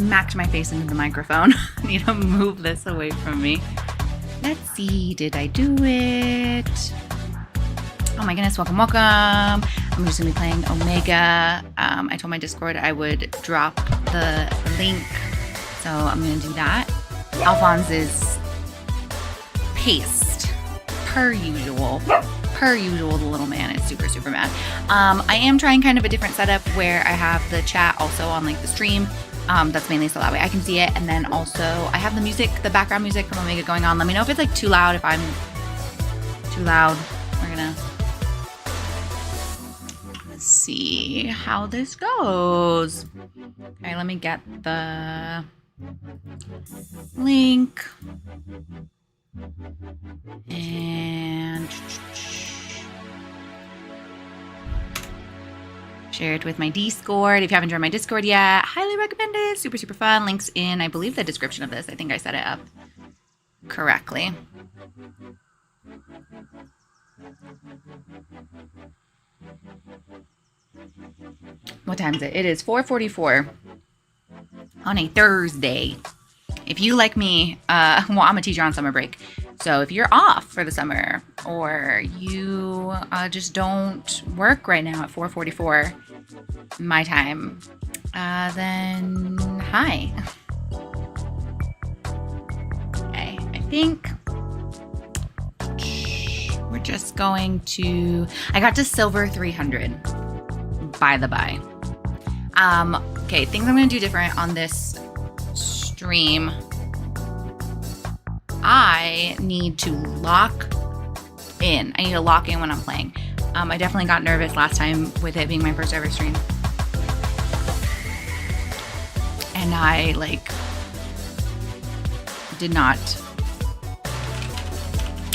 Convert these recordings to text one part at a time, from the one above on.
smacked my face into the microphone. I need to move this away from me. Let's see, did I do it? Oh my goodness, welcome, welcome. I'm just gonna be playing Omega. I told my Discord I would drop the link, so I'm gonna do that. Alphonse's paced, per usual. Per usual, the little man is super, super mad. I am trying kind of a different setup where I have the chat also on like the stream. That's mainly so that way I can see it. And then also I have the music, the background music from Omega going on. Let me know if it's like too loud. If I'm too loud, we're gonna see how this goes. Okay, let me get the link. And share it with my Discord. If you haven't joined my Discord yet, highly recommend it. Super, super fun. Links in, I believe, the description of this. I think I set it up correctly. What time is it? It is 4:44 on a Thursday. If you, like me, well, I'm a teacher on summer break. So if you're off for the summer or you just don't work right now at 4:44 my time, then hi. Okay, I think we're just going to, I got to silver 300, by the by. Okay, things I'm going to do different on this stream. I need to lock in. I need to lock in when I'm playing. I definitely got nervous last time with it being my first ever stream. And I, like, did not.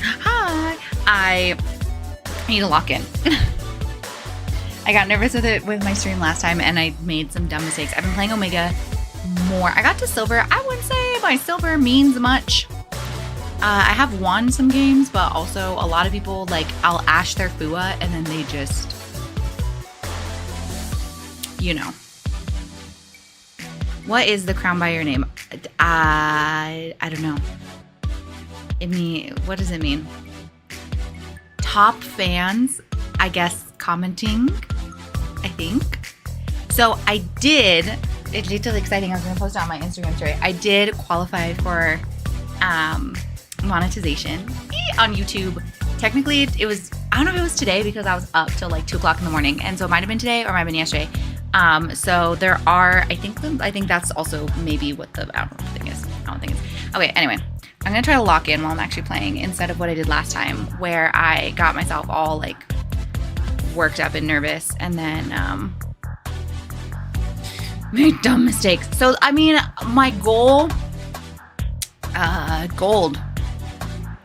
Hi! I need to lock in. I got nervous with it with my stream last time and I made some dumb mistakes. I've been playing Omega more. I got to silver. I wouldn't say my silver means much. I have won some games, but also a lot of people, like, I'll ash their FUA and then they just, you know. What is the crown by your name? I don't know. What does it mean? Top fans, I guess, commenting, I think. So I did, it's really exciting. I was going to post it on my Instagram story. I did qualify for monetization on YouTube. Technically, it was, I don't know if it was today because I was up till like 2 o'clock in the morning. And so it might have been today or it might have been yesterday. So there are, I think that's also maybe what the, I don't know what the thing is. I don't think it's, okay, anyway. I'm going to try to lock in while I'm actually playing instead of what I did last time where I got myself all like worked up and nervous and then made dumb mistakes. So, I mean, my goal, gold.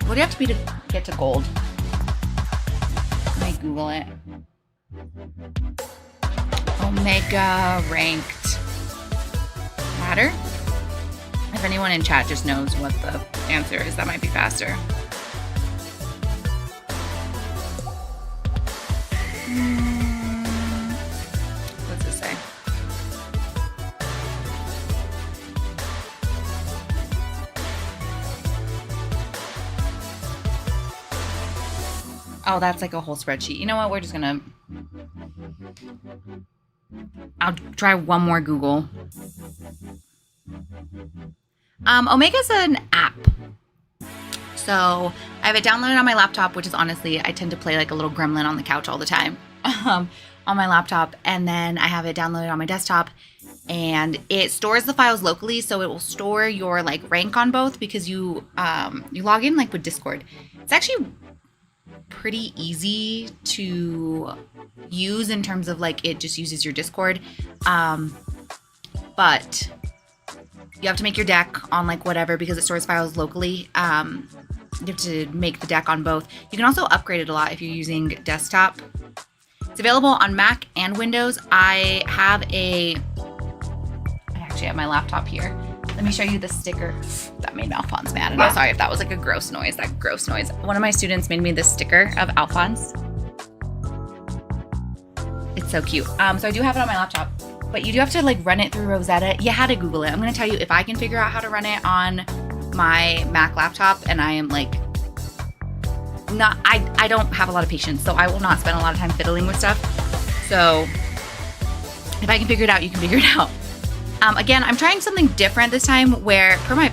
What do you have to be to get to gold? Let me Google it. Omega ranked ladder. If anyone in chat just knows what the answer is, that might be faster. What's it say? Oh, that's like a whole spreadsheet. You know what? We're just gonna... I'll try one more Google. Omega's an app. So I have it downloaded on my laptop, which is honestly, I tend to play like a little gremlin on the couch all the time on my laptop. And then I have it downloaded on my desktop and it stores the files locally. So it will store your like rank on both because you log in like with Discord. It's actually pretty easy to use in terms of like it just uses your Discord. But you have to make your deck on like whatever because it stores files locally. You have to make the deck on both. You can also upgrade it a lot if you're using desktop. It's available on Mac and Windows. I actually have my laptop here. Let me show you the sticker. That made Alphonse mad. And I'm sorry if that was like a gross noise, that gross noise. One of my students made me this sticker of Alphonse. It's so cute. So I do have it on my laptop. But you do have to like run it through Rosetta. You had to Google it. I'm gonna tell you, if I can figure out how to run it on my Mac laptop, and I am like I don't have a lot of patience, so I will not spend a lot of time fiddling with stuff. So if I can figure it out, you can figure it out. Again, I'm trying something different this time where for my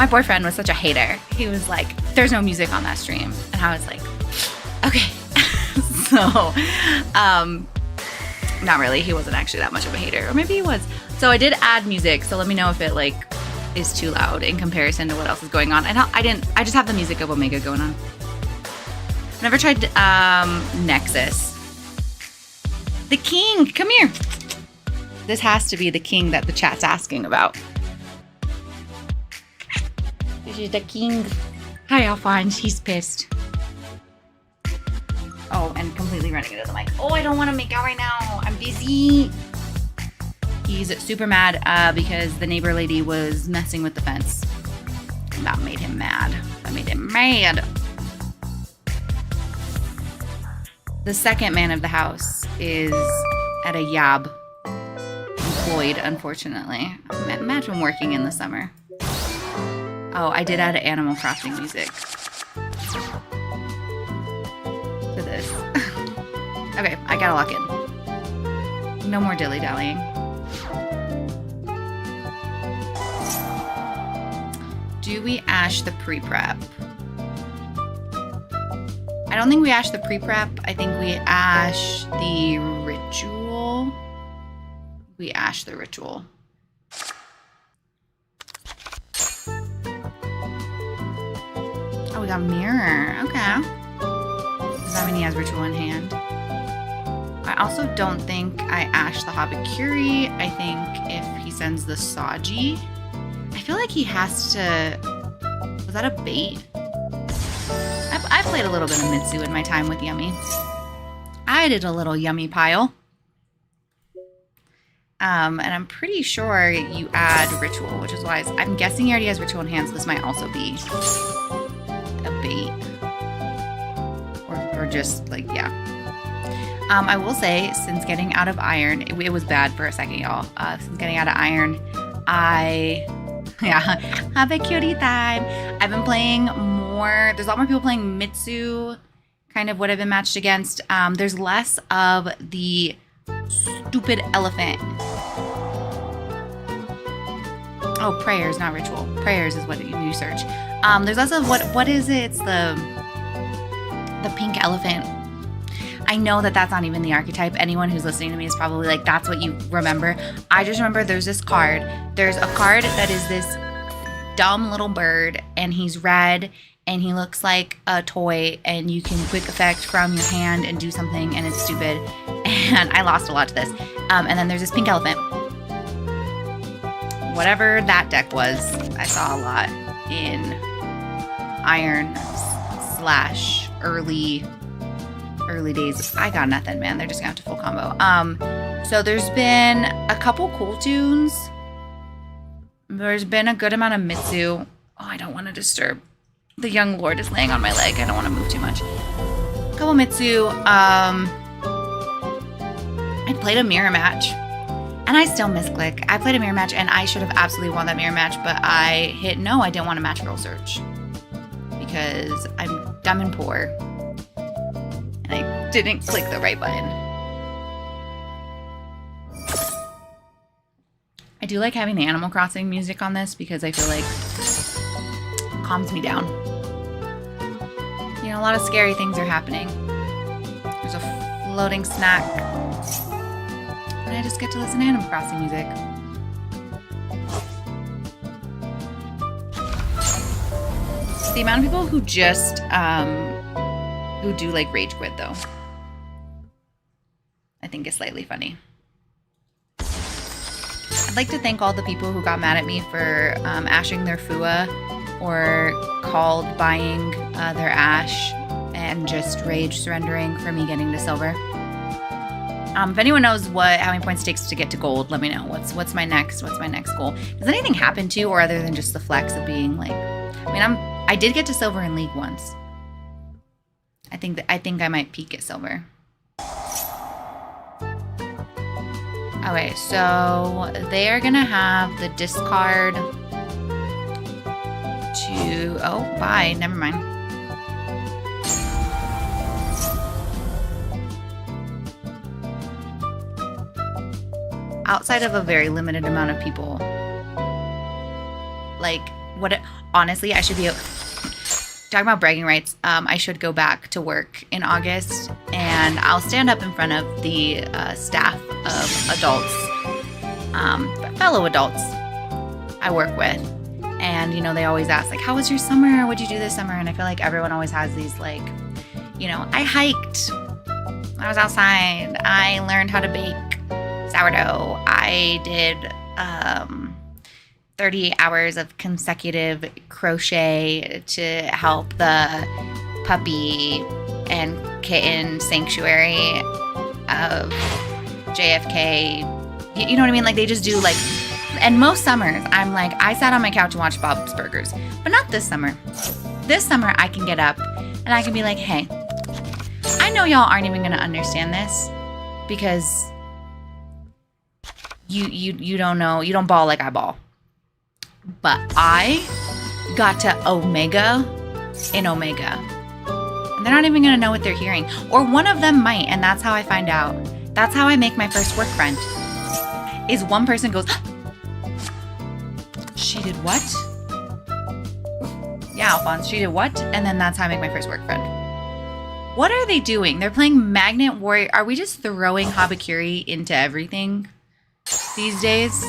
boyfriend was such a hater. He was like, there's no music on that stream. And I was like, okay. So, not really. He wasn't actually that much of a hater, or maybe he was. So I did add music. So let me know if it like is too loud in comparison to what else is going on. I just have the music of Omega going on. I've never tried Nexus. The king, come here. This has to be the king that the chat's asking about. This is the king. Hi, Alphonse. He's pissed. Oh, and completely running into the mic. Oh, I don't want to make out right now. I'm busy. He's super mad because the neighbor lady was messing with the fence. And that made him mad. That made him mad. The second man of the house is at a yab. Employed, unfortunately. Imagine working in the summer. Oh, I did add Animal Crossing music to this. Okay, I gotta lock in. No more dilly-dallying. Do we ash the pre-prep? I don't think we ash the pre-prep. I think we ash the ritual. We ash the ritual. Oh, we got a mirror. Okay. Does that mean he has ritual in hand? I also don't think I ash the Habakiri. I think if he sends the Saji, I feel like he has to... Was that a bait? I played a little bit of Mitsu in my time with Yummy. I did a little Yummy pile. And I'm pretty sure you add ritual, which is why I'm guessing he already has ritual in hand, so this might also be a bait. Or just like, yeah. I will say, since getting out of Iron, it was bad for a second, y'all. Since getting out of Iron, have a cutie time. I've been playing more. There's a lot more people playing Mitsu, kind of what I've been matched against. There's less of the stupid elephant. Oh, prayers, not ritual. Prayers is what you search. There's less of what is it? It's the pink elephant. I know that that's not even the archetype. Anyone who's listening to me is probably like, that's what you remember. I just remember there's this card. There's a card that is this dumb little bird, and he's red, and he looks like a toy, and you can quick effect from your hand and do something, and it's stupid. And I lost a lot to this. And then there's this pink elephant. Whatever that deck was, I saw a lot in Iron / early days. I got nothing, man. They're just gonna have to full combo. So there's been a couple cool tunes. There's been a good amount of Mitsu. Oh, I don't want to disturb. The young lord is laying on my leg. I don't want to move too much. A couple Mitsu. I played a mirror match. And I still misclick. I played a mirror match, and I should have absolutely won that mirror match, but I hit no. I didn't want to match girl search because I'm dumb and poor, and I didn't click the right button. I do like having the Animal Crossing music on this because I feel like it calms me down. You know, a lot of scary things are happening. There's a floating snack. And I just get to listen to Animal Crossing music. The amount of people who just, who do like rage quit though, I think is slightly funny. I'd like to thank all the people who got mad at me for ashing their Fua or called buying their ash and just rage surrendering for me getting to silver. If anyone knows how many points it takes to get to gold, let me know. What's my next goal? Does anything happen to, or other than just the flex of being like, I mean, I did get to silver in League once. I think I might peak at silver. Okay, so they are gonna have the discard to, oh, bye, never mind. Outside of a very limited amount of people, like, honestly, I should be, talking about bragging rights, I should go back to work in August, and I'll stand up in front of the staff of adults, fellow adults I work with, and, you know, they always ask, like, how was your summer? What'd you do this summer? And I feel like everyone always has these, like, you know, I hiked, I was outside, I learned how to bake sourdough, I did 30 hours of consecutive crochet to help the puppy and kitten sanctuary of JFK. You know what I mean? Like, they just do, like, and most summers, I'm like, I sat on my couch and watched Bob's Burgers, but not this summer. This summer, I can get up and I can be like, hey, I know y'all aren't even gonna understand this because you don't know, you don't ball like I ball. But I got to Omega in Omega. And they're not even going to know what they're hearing. Or one of them might, and that's how I find out. That's how I make my first work friend. Is one person goes, she did what? Yeah, Alphonse, she did what? And then that's how I make my first work friend. What are they doing? They're playing Magnet Warrior. Are we just throwing Habakiri into everything these days?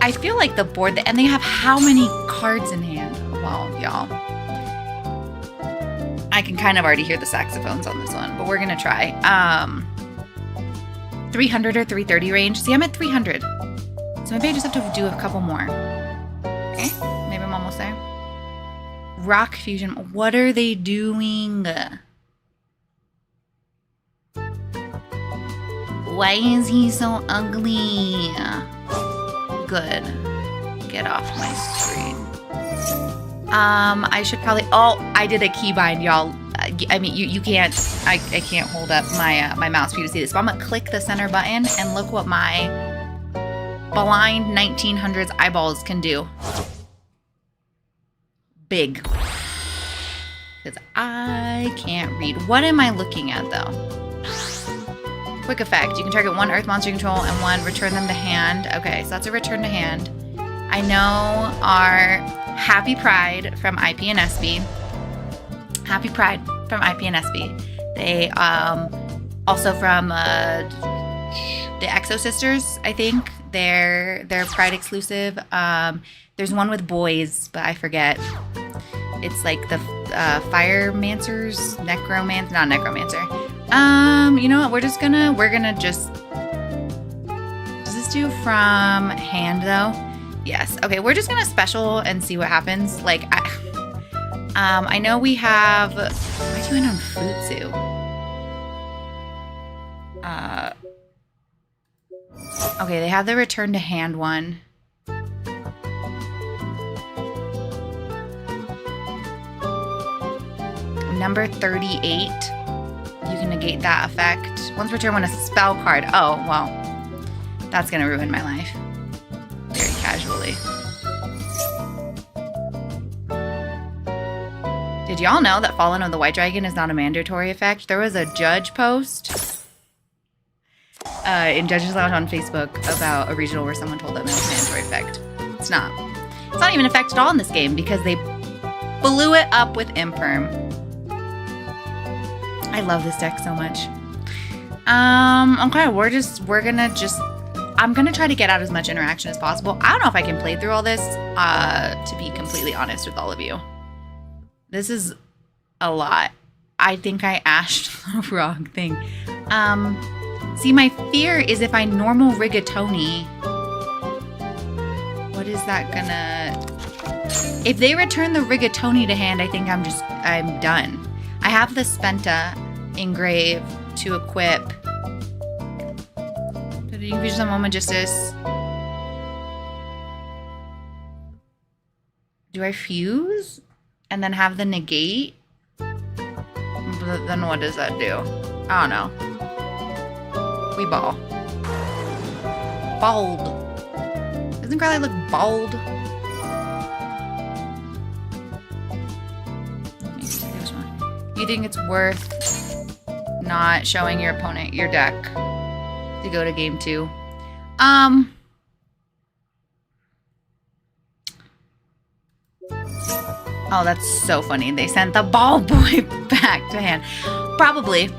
I feel like the board, and they have how many cards in hand? Well, y'all, I can kind of already hear the saxophones on this one, but we're gonna try. 300 or 330 range. See, I'm at 300, so maybe I just have to do a couple more. Okay, maybe I'm almost there. Rock Fusion. What are they doing? Why is he so ugly? Good. Get off my screen. I should probably, oh, I did a keybind, y'all. I mean, you can't, I can't hold up my my mouse for you to see this, but I'm gonna click the center button and look what my blind 1900s eyeballs can do. Big. Because I can't read. What am I looking at, though? Quick effect. You can target one earth monster you control and one return them to hand. Okay, so that's a return to hand. I know our Happy Pride from IP and SB. Happy Pride from IP and SB. They also from the Exo Sisters, I think. They're Pride exclusive. There's one with boys, but I forget. It's like the Firemancers, not Necromancer. You know what? We're gonna just. Does this do from hand though? Yes. Okay, we're just gonna special and see what happens. Like, I know we have. What am I doing on Futsu? Okay, they have the return to hand one. Number 38. You can negate that effect. Once return when a spell card. Oh, well. That's gonna ruin my life. Very casually. Did y'all know that Fallen of the White Dragon is not a mandatory effect? There was a judge post in Judges Lounge on Facebook about a regional where someone told them it was a mandatory effect. It's not. It's not even an effect at all in this game because they blew it up with Imperm. I love this deck so much. Okay, I'm gonna try to get out as much interaction as possible. I don't know if I can play through all this, to be completely honest with all of you. This is a lot. I think I ashed the wrong thing. See, my fear is if I normal rigatoni, what is that gonna... If they return the rigatoni to hand, I think I'm done. I have the Spenta engrave to equip. Did you use a moment justice? Do I fuse? And then have the negate? But then what does that do? I don't know. We ball. Bald. Doesn't Crowley look bald? You think it's worth not showing your opponent your deck to go to game 2? Oh, that's so funny. They sent the ball boy back to hand. Probably.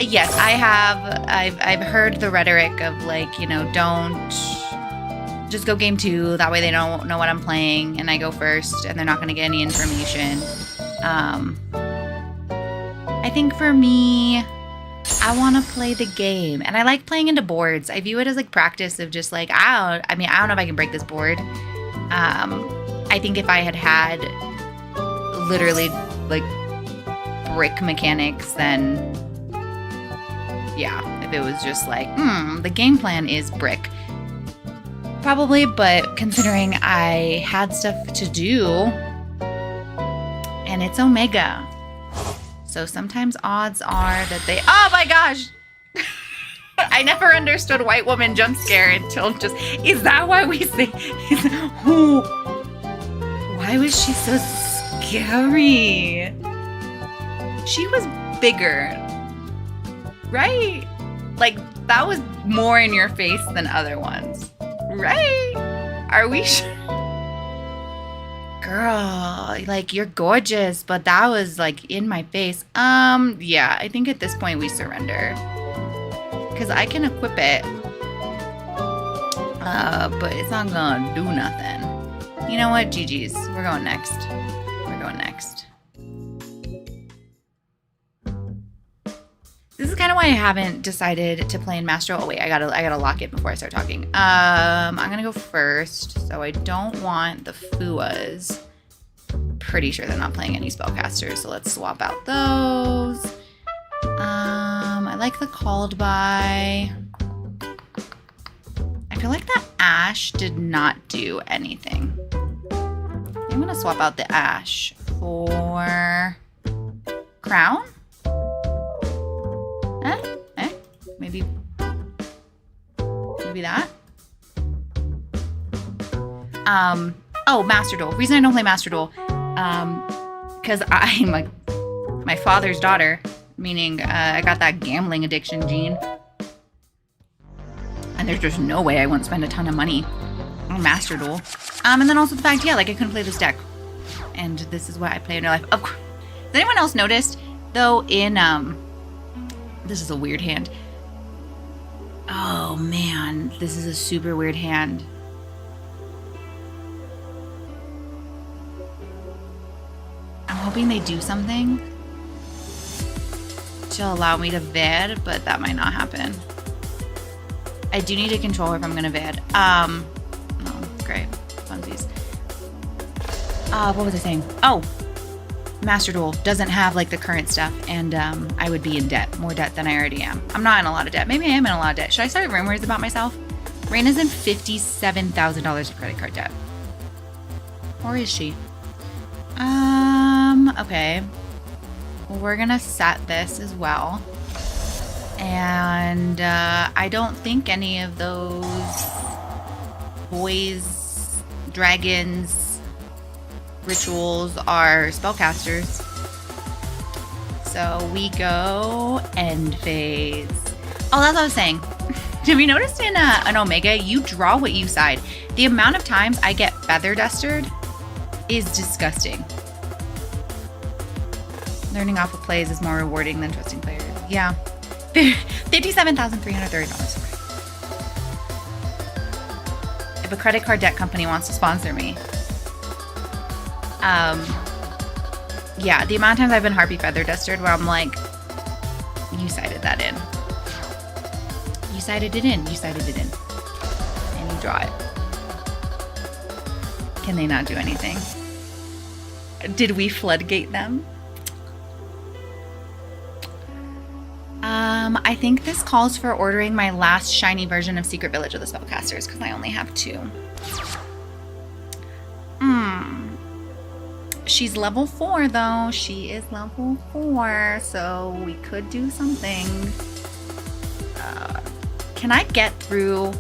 Yes, I have. I've heard the rhetoric of like, you know, don't just go game 2. That way they don't know what I'm playing, and I go first, and they're not going to get any information. I think for me, I want to play the game, and I like playing into boards. I view it as like practice of just like I don't know if I can break this board. I think if I had literally like brick mechanics, then yeah, if it was just like, the game plan is brick, probably, but considering I had stuff to do and it's Omega, so sometimes odds are that they, oh my gosh, I never understood white woman jump scare until just, is that why we say, why was she so scary? She was bigger, right? Like, that was more in your face than other ones, right? Are we sure? Girl, like, you're gorgeous, but that was like in my face. Yeah, I think at this point we surrender, because I can equip it, but it's not gonna do nothing. You know what? GG's. We're going next. We're going next. This is kind of why I haven't decided to play in Master. Oh wait, I gotta lock it before I start talking. I'm gonna go first, so I don't want the Fuas. Pretty sure they're not playing any spellcasters, so let's swap out those. I like the Called By. I feel like the Ash did not do anything. I'm gonna swap out the Ash for Crown. Maybe that. Oh, Master Duel. Reason I don't play Master Duel, because I'm like my father's daughter, meaning I got that gambling addiction gene, and there's just no way I wouldn't spend a ton of money on Master Duel. And then also the fact, yeah, like I couldn't play this deck, and this is what I play in real life. Of course. Has anyone else noticed though? In this is a weird hand. Oh man, this is a super weird hand. I'm hoping they do something to allow me to VAD, but that might not happen. I do need a controller if I'm gonna VAD. No, great. Funsies. What was I saying? Oh, Master Duel doesn't have like the current stuff, and I would be in debt, more debt than I already am. I'm not in a lot of debt. Maybe I am in a lot of debt. Should I start rumors about myself? Raina's in $57,000 of credit card debt. Or is she? Okay. Well, we're gonna set this as well. And I don't think any of those boys, dragons, rituals are spellcasters. So we go end phase. Oh, that's what I was saying. Have you noticed in an Omega, you draw what you side? The amount of times I get feather dustered is disgusting. Learning off of plays is more rewarding than trusting players. Yeah. $57,330. If a credit card debt company wants to sponsor me. Yeah, the amount of times I've been Harpy feather dustered where I'm like, you sided that in. You sided it in. You sided it in. And you draw it. Can they not do anything? Did we floodgate them? I think this calls for ordering my last shiny version of Secret Village of the Spellcasters because I only have 2. She's level 4 though. She is level 4, so we could do something. Can I get through?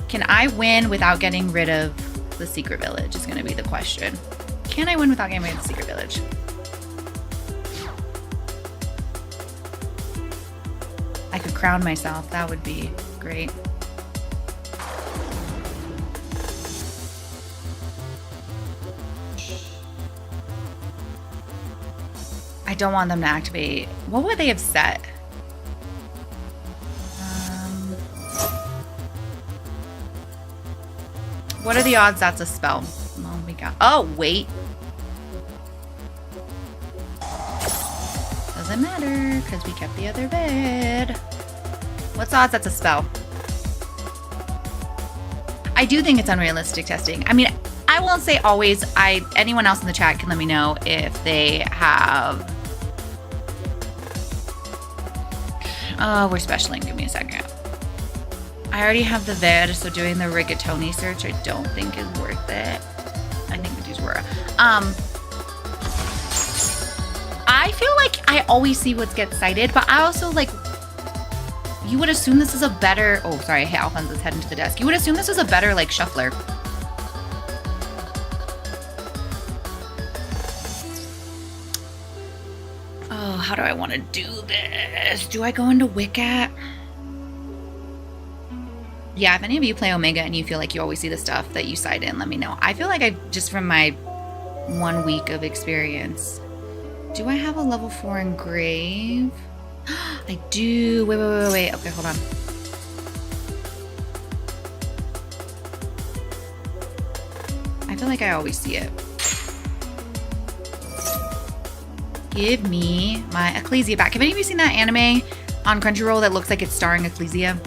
Can I win without getting rid of the secret village is going to be the question. Can I win without getting rid of the secret village? I could crown myself. That would be great. I don't want them to activate. What would they have set? What are the odds that's a spell? Oh, we got. Oh, wait. Doesn't matter because we kept the other bed. What's the odds that's a spell? I do think it's unrealistic testing. I mean, I won't say always. Anyone else in the chat can let me know if they have. Oh, we're specialing. Give me a second. I already have the vid, so doing the rigatoni search I don't think is worth it. I think we do YOURE. I feel like I always see what gets cited, but I also like. You would assume this is a better. Oh, sorry. Hey, Alphonse is heading to the desk. You would assume this is a better like shuffler. Oh, how do I want to do this? Do I go into Wiccat? Yeah, if any of you play Omega and you feel like you always see the stuff that you cite in, let me know. I feel like just from my 1 week of experience. Do I have a level 4 engrave? I do. Wait. Okay, hold on. I feel like I always see it. Give me my Ecclesia back. Have any of you seen that anime on Crunchyroll that looks like it's starring Ecclesia?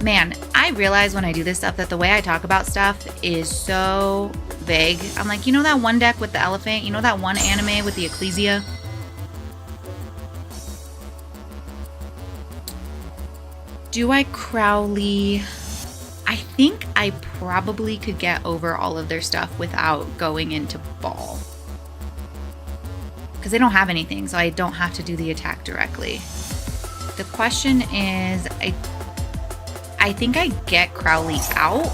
Man, I realize when I do this stuff that the way I talk about stuff is so vague. I'm like, you know that one deck with the elephant? You know that one anime with the Ecclesia? Do I Crowley? I think I probably could get over all of their stuff without going into Ball. Because they don't have anything, so I don't have to do the attack directly. The question is, I think I get Crowley out.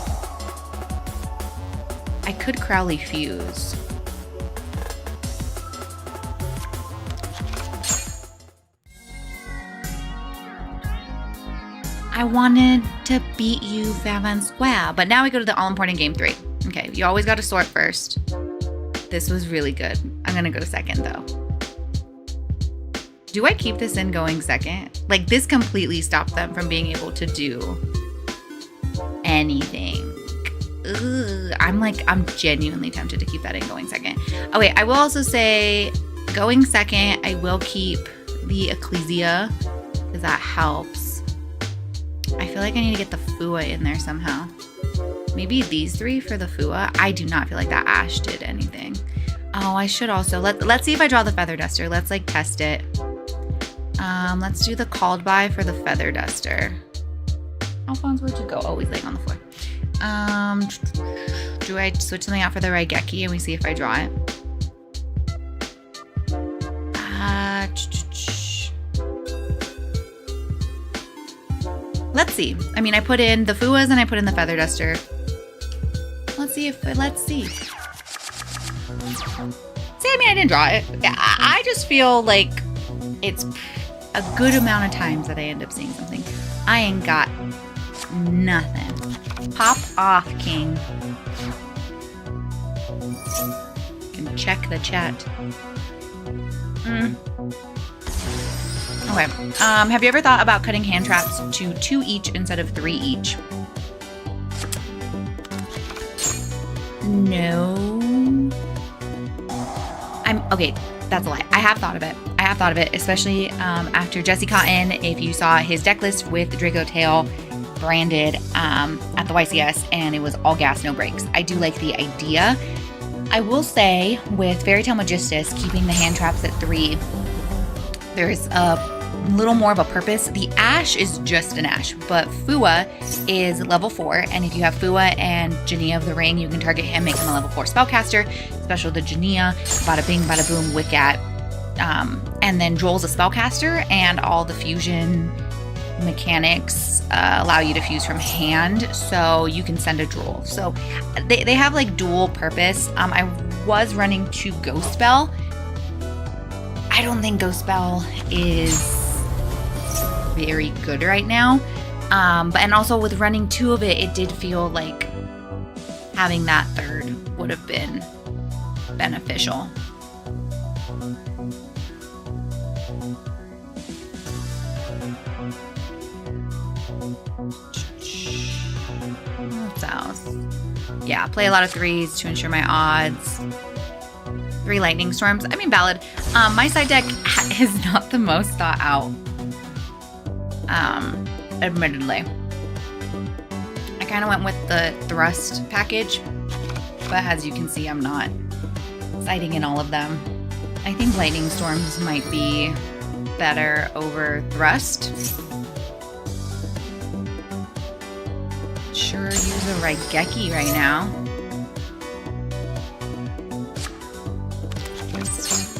I could Crowley fuse. I wanted to beat you fair and square, but now we go to the all-important game 3. Okay, you always got to sort first. This was really good. I'm gonna go second though. Do I keep this in going second? Like this completely stopped them from being able to do anything. Ugh, I'm genuinely tempted to keep that in going second. Okay, I will also say going second, I will keep the Ecclesia because that helps. I feel like I need to get the Fua in there somehow. Maybe these 3 for the Fua. I do not feel like that Ash did anything. Oh, I should also let's see if I draw the Feather Duster. Let's like test it. Let's do the Called By for the Feather Duster. Alphonse, where'd you go? Oh, he's laying on the floor. Do I switch something out for the Raigeki and we see if I draw it? Let's see. I mean, I put in the Fuas and I put in the Feather Duster. Let's see. See, I mean, I didn't draw it. I just feel like it's a good amount of times that I end up seeing something. I ain't got nothing. Pop off, King. Can check the chat. Okay. Have you ever thought about cutting hand traps to 2 each instead of 3 each? No. Okay, that's a lie. I have thought of it. Especially after Jesse Cotton, if you saw his deck list with Draco Tail branded at the YCS, and it was all gas, no brakes. I do like the idea. I will say with Fairytail Magistus, keeping the hand traps at 3, there's a little more of a purpose. The Ash is just an Ash, but Fua is level 4, and if you have Fua and Jania of the Ring, you can target him, make him a level 4 spellcaster, special to Jania, bada bing, bada boom, Wiccat, and then Droll's a spellcaster, and all the fusion mechanics allow you to fuse from hand, so you can send a drool. So they have like dual purpose. I was running 2 Ghost Bell. I don't think Ghost Bell is very good right now. And also with running 2 of it, it did feel like having that 3rd would have been beneficial. What else? Yeah, play a lot of 3s to ensure my odds. 3 lightning storms. I mean, valid. My side deck is not the most thought out. Admittedly. I kind of went with the thrust package, but as you can see, I'm not sighting in all of them. I think lightning storms might be better over thrust. Sure, use a Raigeki right now. Just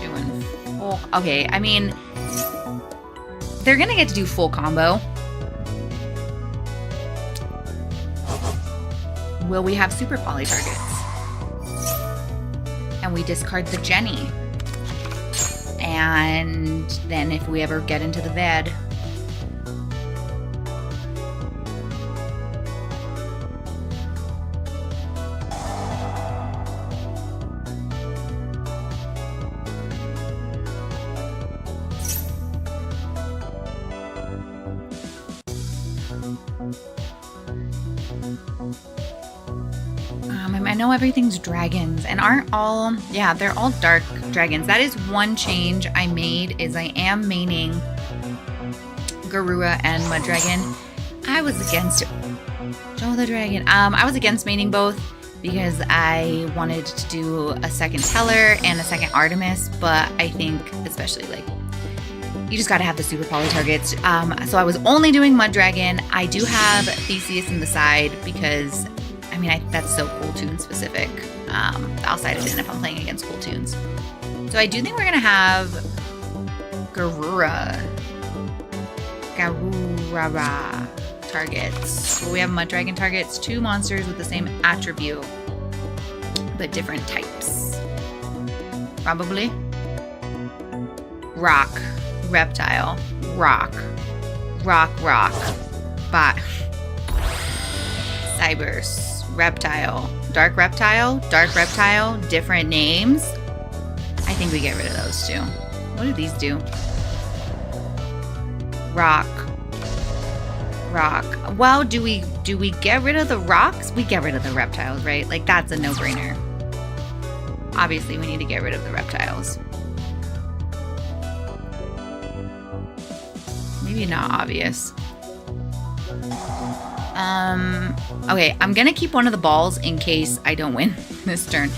doing full. Okay, I mean, they're gonna get to do full combo. Will we have super poly targets? And we discard the Jenny. And then if we ever get into the Ved, I know everything's dragons and aren't all, yeah, they're all dark dragons. That is one change I made, is I am maining Garura and Mud Dragon. I was against Show the Dragon. I was against maining both because I wanted to do a second Teller and a second Artemis, but I think especially like you just got to have the super poly targets. So I was only doing Mud Dragon. I do have Theseus in the side because I mean, that's so cool toon specific. I'll side it in if I'm playing against cool toons. So I do think we're gonna have Garura targets. Well, we have Mud Dragon targets, 2 monsters with the same attribute, but different types. Probably. Rock, reptile, rock, bot, Cybers. Reptile, dark reptile, different names. I think we get rid of those 2. What do these do? Rock. Well, do we get rid of the rocks? We get rid of the reptiles, right? Like that's a no-brainer. Obviously, we need to get rid of the reptiles. Maybe not obvious. Okay, I'm gonna keep one of the balls in case I don't win this turn,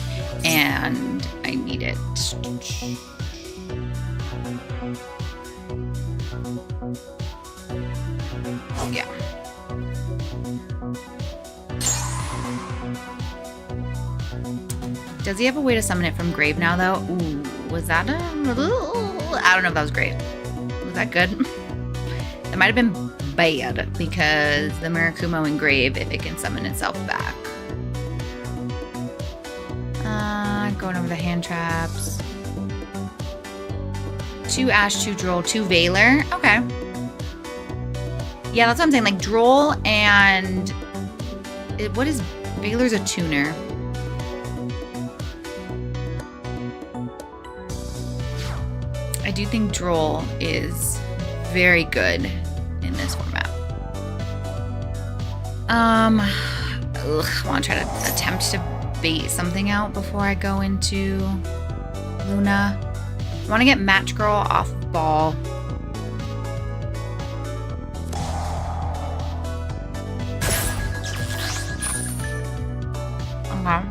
and I need it. Yeah. Does he have a way to summon it from grave now, though? Ooh, was that I don't know if that was great. Was that good? That might have been bad because the Mirakumo in grave, if it can summon itself back. Going over the hand traps. 2 Ash, 2 Droll, 2 Veiler. Okay. Yeah, that's what I'm saying. Like Droll and what is Veiler's a tuner. I do think Droll is very good in this format. I want to try to attempt to bait something out before I go into Luna. I want to get Match Girl off ball. Okay.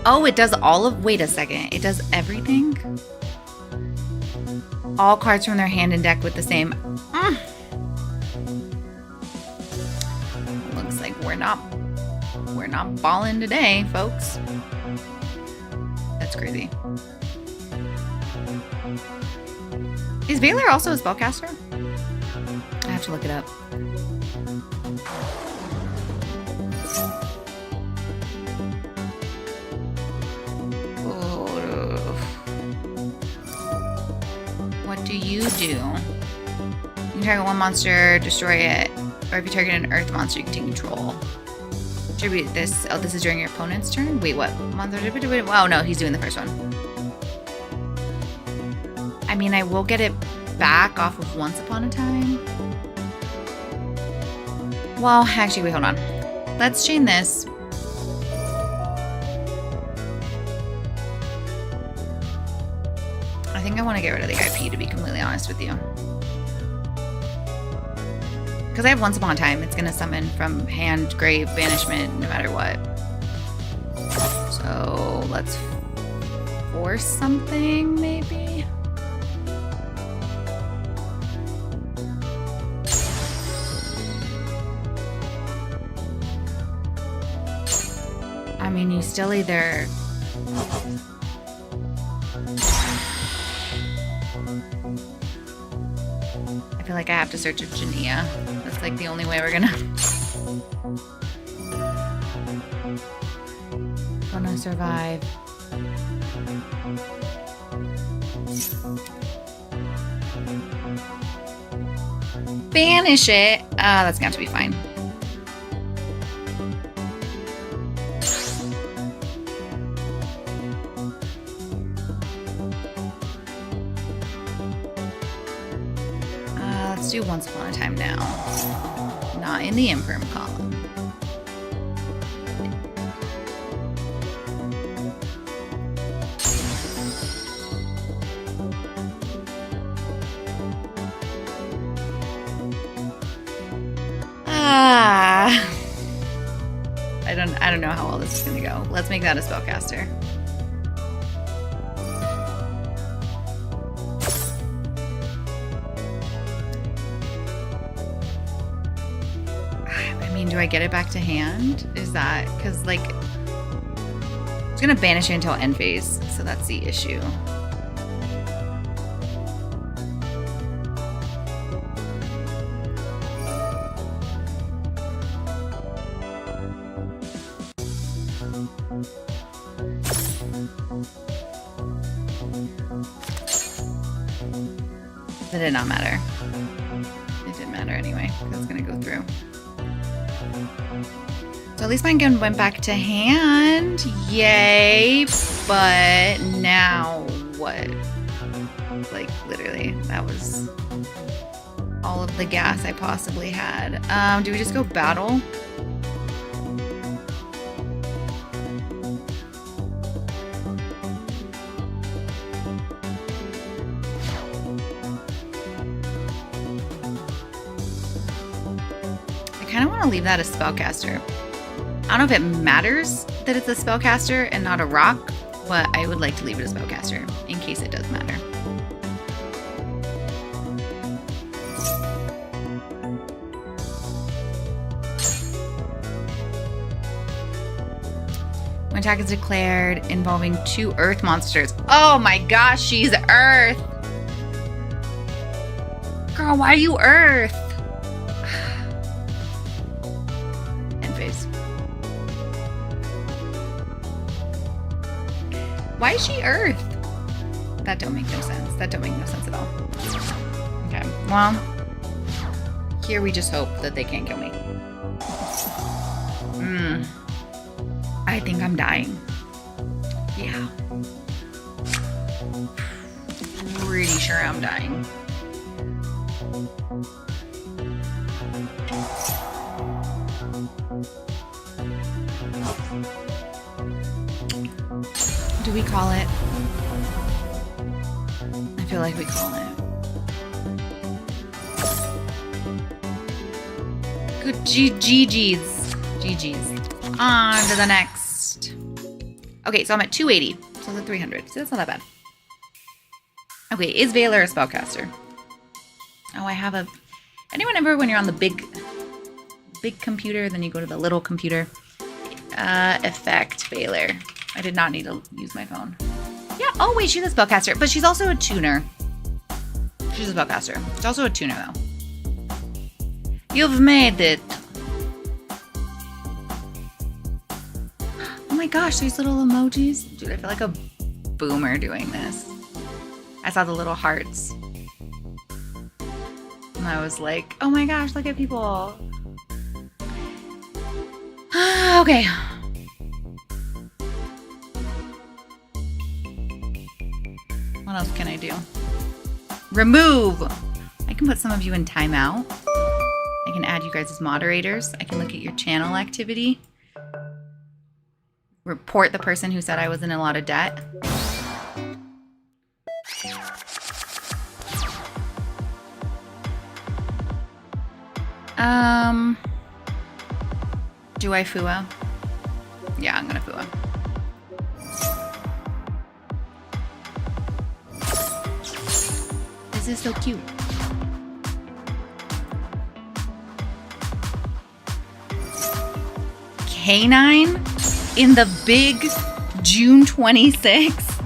Oh, it does all of, wait a second. It does everything? All cards from their hand and deck with the same. Looks like we're not balling today, folks. That's crazy. Is Valor also a spellcaster? I have to look it up. What do? You can target one monster, destroy it, or if you target an earth monster, you can take control. Attribute this. Oh, this is during your opponent's turn? Wait, what? Monster? Oh, no, he's doing the first one. I mean, I will get it back off of Once Upon a Time. Well, actually, wait, hold on. Let's chain this. I think I want to get rid of the IP, to be completely honest with you. Because I have Once Upon a Time. It's going to summon from hand, grave, banishment, no matter what. So let's force something, maybe? I mean, you still either... I feel like I have to search a Jania. That's like the only way we're gonna survive. Banish it. That's gonna have to be fine. Let's do Once Upon a Time now. Not in the Imperm column. I don't know how well this is gonna go. Let's make that a spellcaster. Do I get it back to hand? Is that because, like, it's gonna banish it until end phase, so that's the issue. It did not matter. It didn't matter anyway, because it's gonna go through. So at least mine gun went back to hand. Yay. But now what? Like, literally, that was all of the gas I possibly had. Do we just go battle? I kind of want to leave that a spellcaster. I don't know if it matters that it's a spellcaster and not a rock, but I would like to leave it a spellcaster in case it does matter. When attack is declared involving 2 earth monsters. Oh my gosh, she's earth! Girl, why are you earth? Why is she earth? That don't make no sense. That don't make no sense at all. Okay, well, here we just hope that they can't kill me. I think I'm dying. Yeah. Pretty sure I'm dying. Do we call it? I feel like we call it. Good GG's. GG's. On to the next. Okay, so I'm at 280. So I'm at 300. So that's not that bad. Okay, is Valor a spellcaster? Oh, I have a... Anyone ever, when you're on the big computer, then you go to the little computer? Effect, Valor. I did not need to use my phone. Yeah. Oh, wait, she's a spellcaster, but she's also a tuner. She's a spellcaster. She's also a tuner, though. You've made it. Oh my gosh, these little emojis. Dude, I feel like a boomer doing this. I saw the little hearts. And I was like, oh my gosh, look at people. Okay. What else can I do? Remove. I can put some of you in timeout. I can add you guys as moderators. I can look at your channel activity. Report the person who said I was in a lot of debt. Do I FUA? Yeah, I'm gonna FUA. This is so cute. Canine in the big June 26th.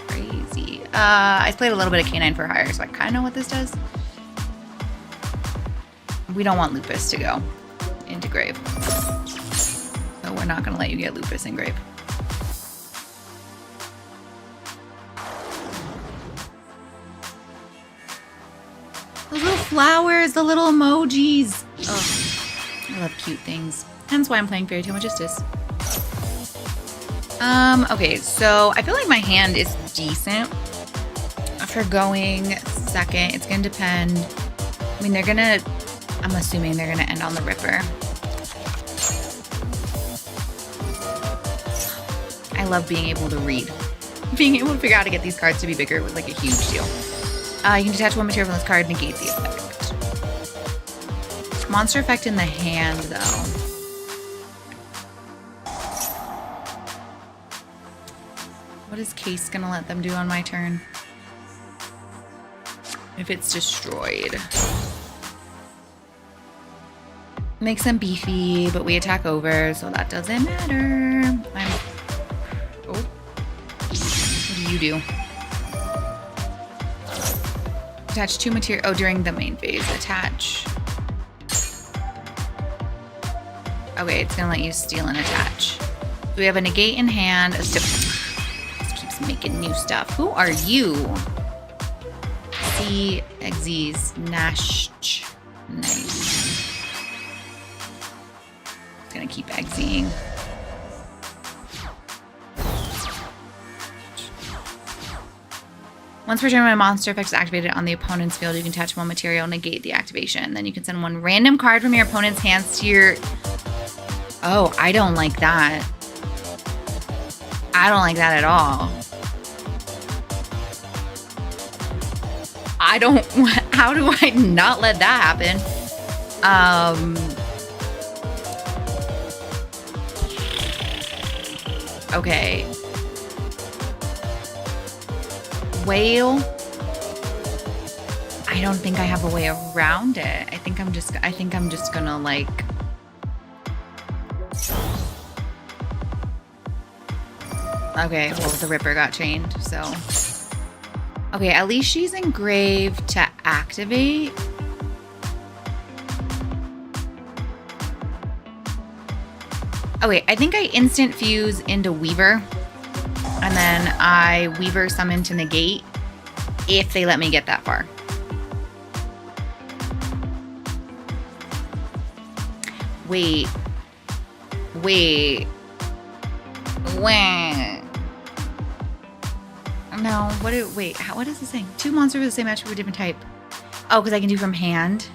Crazy. I played a little bit of Canine for Hire, so I kind of know what this does. We don't want Lupus to go into grave. So we're not going to let you get Lupus in grave. Those little flowers, the little emojis. Oh, I love cute things. Hence why I'm playing Fairytail Magistus. Okay, so I feel like my hand is decent for going second. It's going to depend. I mean, I'm assuming they're going to end on the Ripper. I love being able to read. Being able to figure out how to get these cards to be bigger was like a huge deal. You can detach one material from this card, negate the effect. Monster effect in the hand, though. What is Case gonna let them do on my turn? If it's destroyed. Makes them beefy, but we attack over, so that doesn't matter. Oh. What do you do? Attach 2 material. Oh, during the main phase. Attach. Okay, it's gonna let you steal and attach. So we have a negate in hand. This keeps making new stuff. Who are you? CXZ's Nash. Nice. It's gonna keep exing. Once per turn, when a monster effect is activated on the opponent's field, you can attach one material, negate the activation. Then you can send one random card from your opponent's hands to your... Oh, I don't like that. I don't like that at all. I don't... How do I not let that happen? Okay. Whale. I don't think I have a way around it. I think I'm just gonna like... Okay, well, the Ripper got chained, so... Okay, at least she's in grave to activate. Okay, I think I instant fuse into Weaver. And then I Weaver summon to negate if they let me get that far. Wait. No, what is this saying? 2 monsters with the same attribute, different type. Oh, because I can do from hand.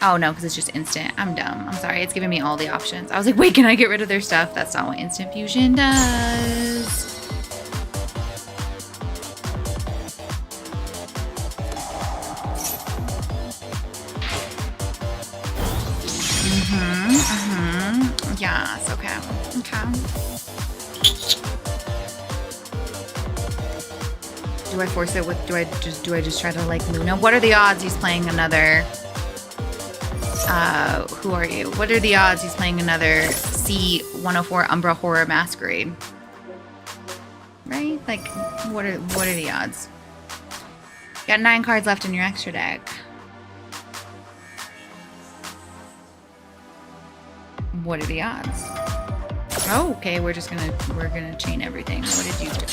Oh, no, because it's just instant. I'm dumb. I'm sorry. It's giving me all the options. I was like, wait, can I get rid of their stuff? That's not what instant fusion does. Yes, okay. Do I force it with, do I just try to like Luna? What are the odds he's playing another... who are you? What are the odds he's playing another C104 Umbra Horror Masquerade? right? Like, what are the odds? Got 9 cards left in your extra deck. What are the odds? Oh, okay, we're gonna chain everything. What did you do?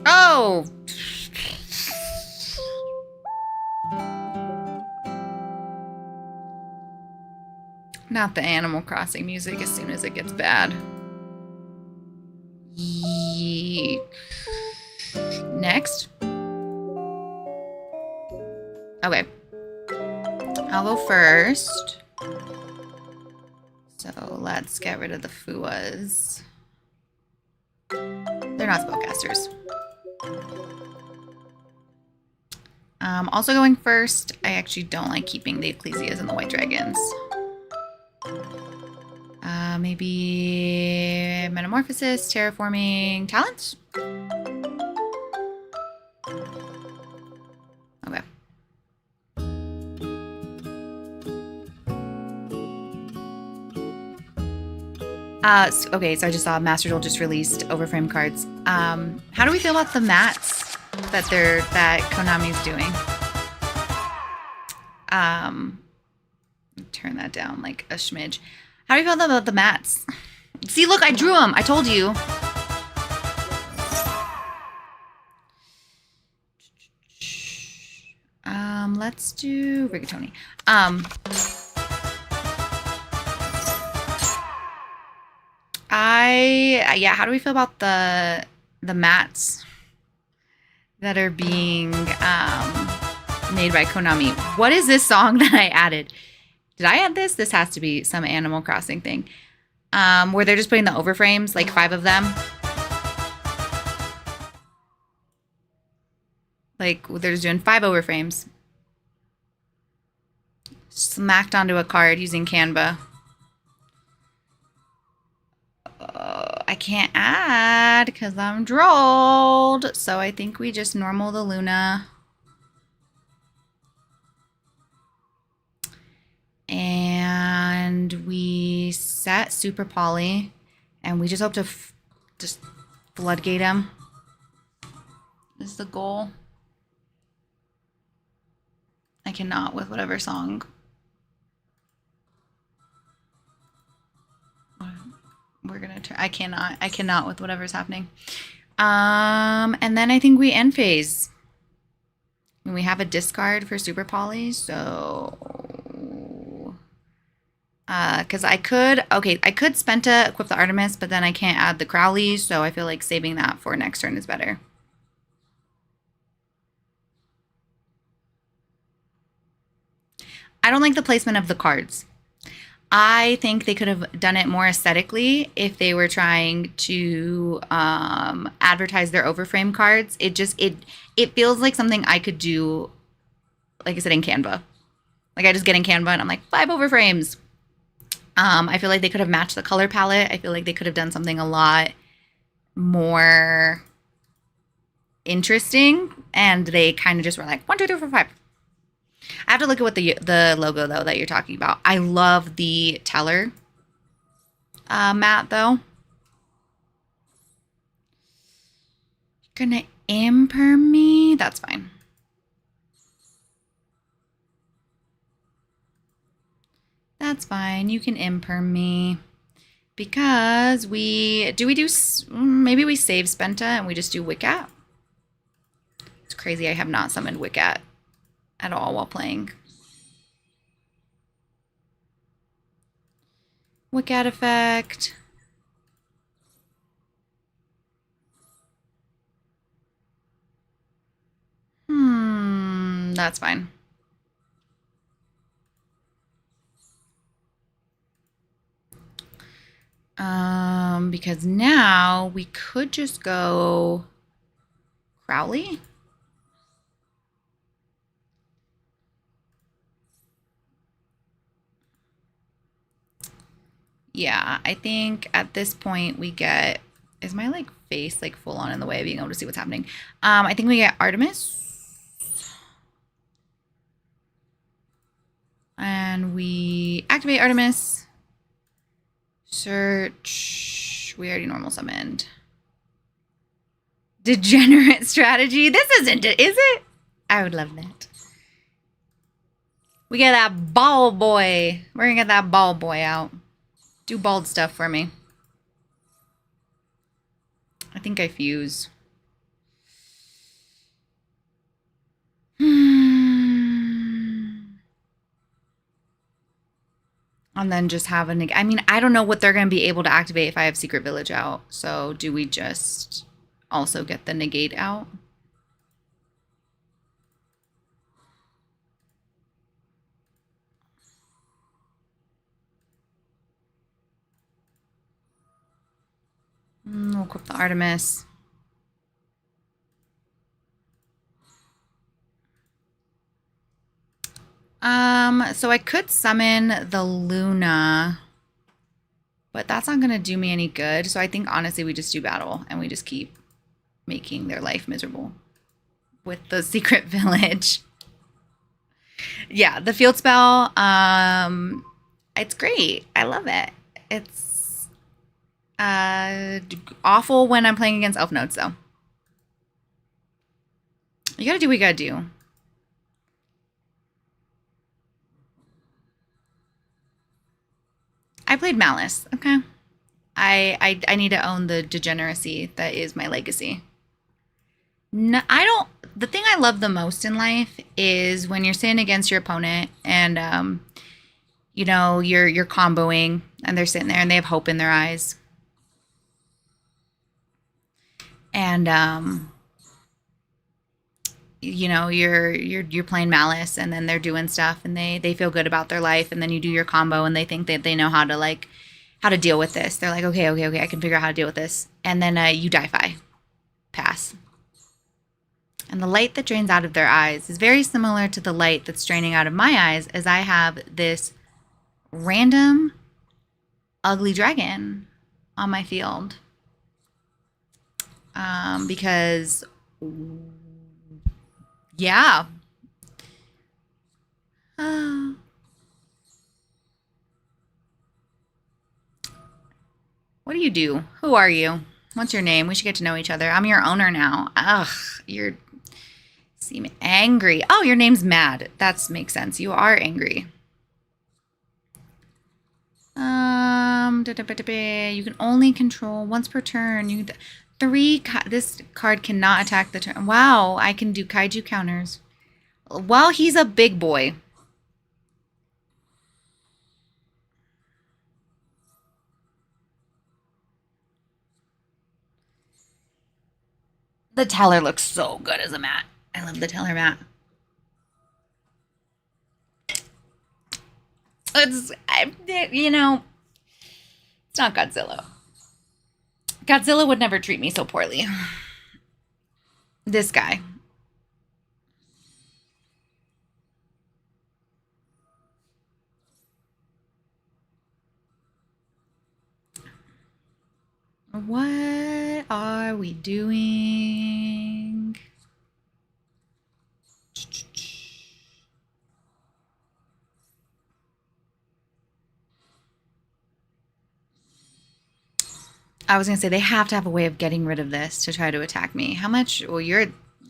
Oh! Not the Animal Crossing music as soon as it gets bad. Yeek. Next. Okay. I'll go first. So let's get rid of the Fuas. They're not spellcasters. Also going first, I actually don't like keeping the Ecclesias and the White Dragons. Maybe Metamorphosis, Terraforming, Talents? Okay. Okay, so I just saw Master Duel just released Overframe cards. How do we feel about the mats that Konami's doing? Turn that down like a smidge. How do you feel about the mats? See, look, I drew them. I told you. Let's do Rigatoni. Yeah, how do we feel about the mats that are being made by Konami? What is this song that I added? Did I add this? This has to be some Animal Crossing thing. Where they're just putting the overframes, like 5 of them. Like, they're just doing 5 overframes. Smacked onto a card using Canva. I can't add because I'm drolled. So I think we just normal the Luna. And we set Super Poly. And we just hope to just floodgate him. Is the goal. I cannot with whatever song. We're gonna try. I cannot with whatever's happening. And then I think we end phase. And we have a discard for Super Poly, so because I could Spenta equip the Artemis, but then I can't add the Crowley, so I feel like saving that for next turn is better. I don't like the placement of the cards. I think they could have done it more aesthetically if they were trying to advertise their overframe cards. It feels like something I could do, like I said, in Canva. Like I just get in Canva and I'm like 5 overframes. I feel like they could have matched the color palette. I feel like they could have done something a lot more interesting, and they kind of just were like 1, 2, 3, 4, 5. I have to look at what the logo though that you're talking about. I love the teller mat though. Gonna imperm me? That's fine. That's fine. You can imperm me because maybe we save Spenta and we just do Wiccat. It's crazy. I have not summoned Wiccat at all while playing. Wiccat effect. That's fine. Because now we could just go Crowley. Yeah, I think at this point we get, is my like face like full on in the way of being able to see what's happening? I think we get Artemis. And we activate Artemis. Search. We already normal summoned. Degenerate strategy. This isn't it, is it? I would love that. We get that ball boy. We're gonna get that ball boy out. Do bald stuff for me. I think I fuse. And then just have a I mean, I don't know what they're going to be able to activate if I have Secret Village out. So do we just also get the negate out? We'll equip the Artemis. So I could summon the Luna, but that's not going to do me any good. So I think honestly we just do battle and we just keep making their life miserable with the Secret Village. Yeah, the field spell, it's great. I love it. It's awful when I'm playing against elf nodes though. You gotta do what you gotta do. I played Malice. Okay. I need to own the degeneracy that is my legacy. No, I don't. The thing I love the most in life is when you're sitting against your opponent and you know, you're comboing and they're sitting there and they have hope in their eyes. And you know, you're playing Malice and then they're doing stuff and they feel good about their life, and then you do your combo and they think that they know how to deal with this. They're like, okay, I can figure out how to deal with this. And then you die-fi. Pass. And the light that drains out of their eyes is very similar to the light that's draining out of my eyes, as I have this random ugly dragon on my field. Because yeah. What do you do? Who are you? What's your name? We should get to know each other. I'm your owner now. Ugh, you seem angry. Oh, your name's Mad. That makes sense. You are angry. You can only control once per turn. You this card cannot attack the turn. Wow, I can do kaiju counters. Well, he's a big boy. The teller looks so good as a mat. I love the teller mat. You know, it's not Godzilla. Godzilla would never treat me so poorly. This guy. What are we doing? I was gonna say they have to have a way of getting rid of this to try to attack me. How much? Well, you're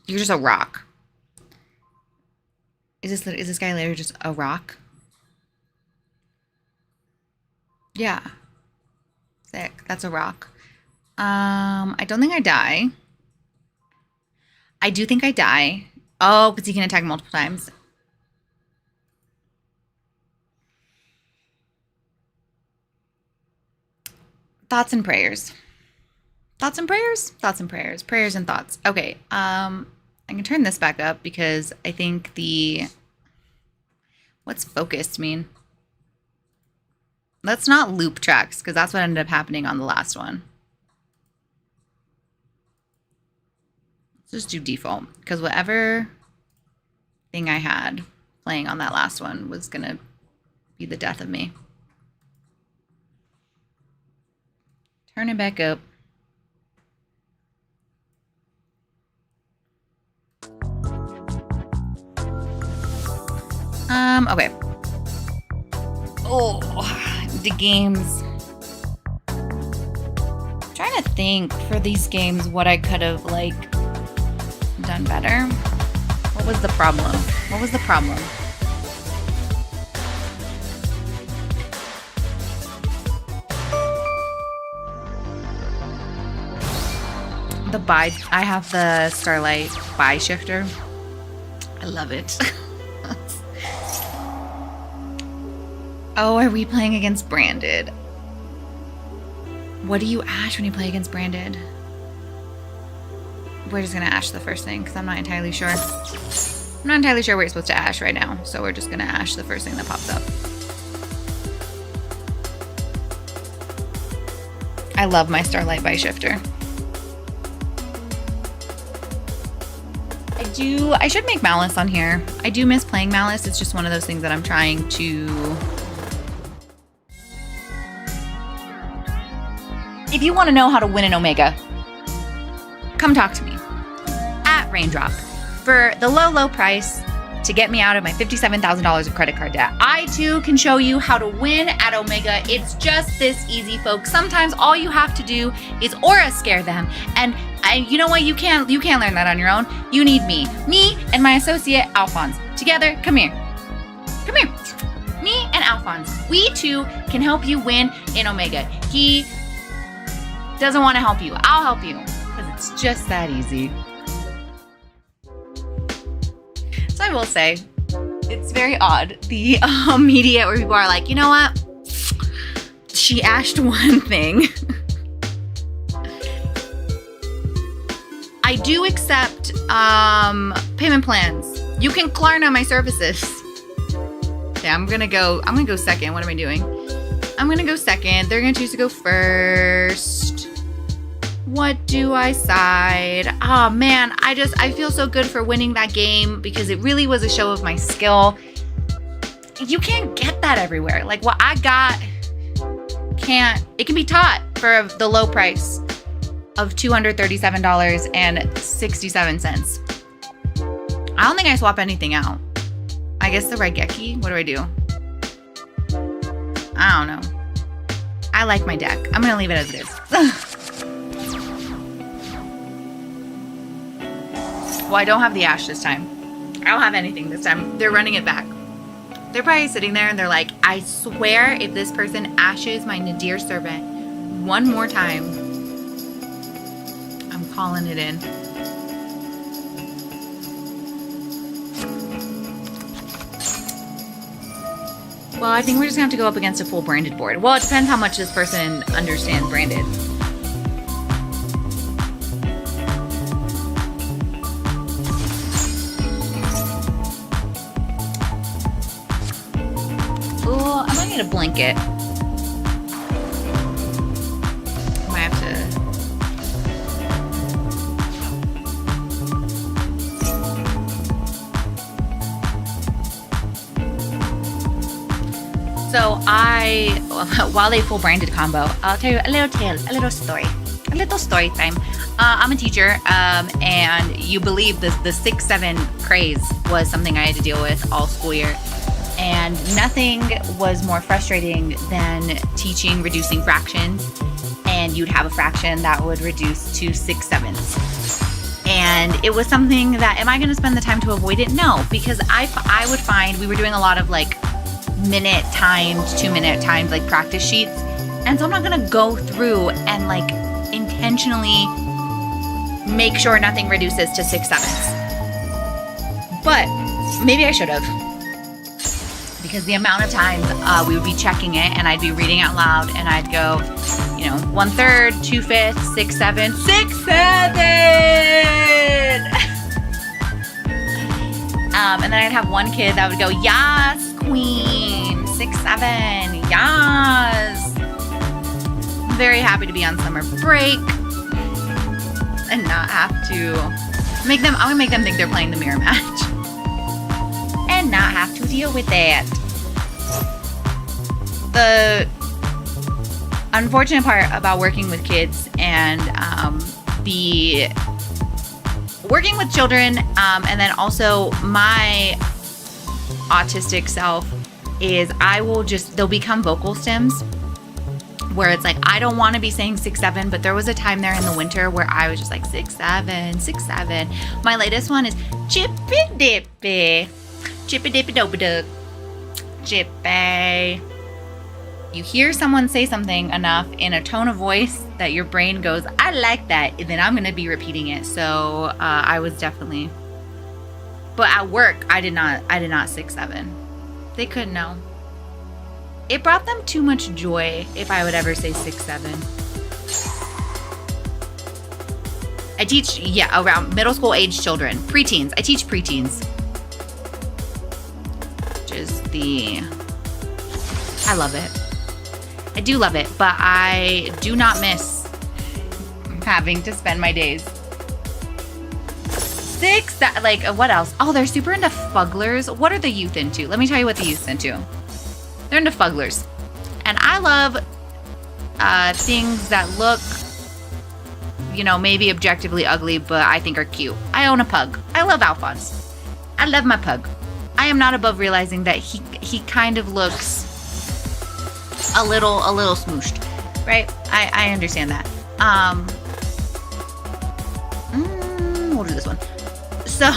just a rock. Is this guy later just a rock? Yeah. Sick. That's a rock. I don't think I die. I do think I die. Oh, because he can attack multiple times. Thoughts and prayers. Thoughts and prayers? Thoughts and prayers. Prayers and thoughts. Okay. I can turn this back up because I think what's focused mean? Let's not loop tracks because that's what ended up happening on the last one. Let's just do default because whatever thing I had playing on that last one was going to be the death of me. Turn it back up. Okay. Oh, the games. think for these games what I could have like done better. What was the problem? What was the problem? The buy, I have the Starlight buy shifter. I love it. Oh, are we playing against Branded? What do you ash when you play against Branded? We're just gonna ash the first thing because I'm not entirely sure. I'm not entirely sure what you're supposed to ash right now, so we're just gonna ash the first thing that pops up. I love my Starlight buy shifter. I should make Malice on here. I do miss playing Malice. It's just one of those things that I'm trying to... If you want to know how to win an Omega, come talk to me at Raindrop for the low price to get me out of my $57,000 of credit card debt. I too can show you how to win at Omega. It's just this easy, folks. Sometimes all you have to do is aura scare them, and you know what? You can't learn that on your own. You need me and my associate Alphonse together. Come here. Me and Alphonse. We two can help you win in Omega. He doesn't want to help you. I'll help you because it's just that easy. So I will say, it's very odd, the media where people are like, you know what? She ashed one thing. I do accept payment plans. You can Klarna my services. Okay, I'm gonna go second. What am I doing? I'm gonna go second. They're gonna choose to go first. What do I side? Oh man, I feel so good for winning that game because it really was a show of my skill. You can't get that everywhere. Like what I got it can be taught for the low price of $237.67. I don't think I swap anything out. I guess the Raigeki. What do I do? I don't know. I like my deck. I'm gonna leave it as it is. Well, I don't have the ash this time. I don't have anything this time. They're running it back. They're probably sitting there and they're like, I swear if this person ashes my Nadir Servant one more time, I'm calling it in. Well, I think we're just gonna have to go up against a full Branded board. Well, it depends how much this person understands Branded. Oh, I might need a blanket. Might have to... So while they full Branded combo, I'll tell you a little story time. I'm a teacher, and you believe the 6-7 craze was something I had to deal with all school year. And nothing was more frustrating than teaching reducing fractions, and you'd have a fraction that would reduce to 6/7. And it was something that, am I going to spend the time to avoid it? No, because I would find we were doing a lot of like minute timed, 2-minute timed like practice sheets. And so I'm not going to go through and like intentionally make sure nothing reduces to 6/7. But maybe I should have. Because the amount of times we would be checking it and I'd be reading out loud and I'd go, 1/3, 2/5, 6/7, 6/7! And then I'd have one kid that would go, yes, queen, 6/7, yes. I'm very happy to be on summer break and not have to I'm gonna make them think they're playing the mirror match. And not have to deal with that. The unfortunate part about working with kids and working with children, and then also my autistic self, is they'll become vocal stems. where it's like, I don't want to be saying 6'7", but there was a time there in the winter where I was just like 6'7", 6'7". My latest one is chippy dippy, chippy dippy dope duck, chippy. You hear someone say something enough in a tone of voice that your brain goes, I like that, and then I'm gonna be repeating it. So I was definitely, but at work I did not 6'7". They couldn't know. It brought them too much joy if I would ever say 6'7". I teach, around middle school age children, preteens. I teach preteens, which is I love it. I do love it, but I do not miss having to spend my days. What else? Oh, they're super into fugglers. What are the youth into? Let me tell you what the youth's into. They're into fugglers. And I love things that look, maybe objectively ugly, but I think are cute. I own a pug. I love Alphonse. I love my pug. I am not above realizing that he kind of looks a little smooshed, right? I understand that. We'll do this one. So,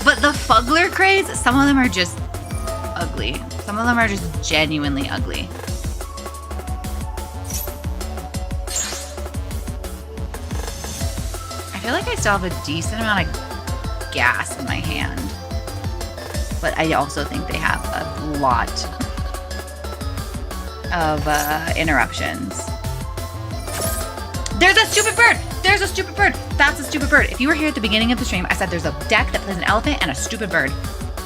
but the fuggler craze, some of them are just ugly. Some of them are just genuinely ugly. I feel like I still have a decent amount of gas in my hand, but I also think they have a lot of interruptions. There's a stupid bird! There's a stupid bird! That's a stupid bird. If you were here at the beginning of the stream, I said there's a deck that plays an elephant and a stupid bird.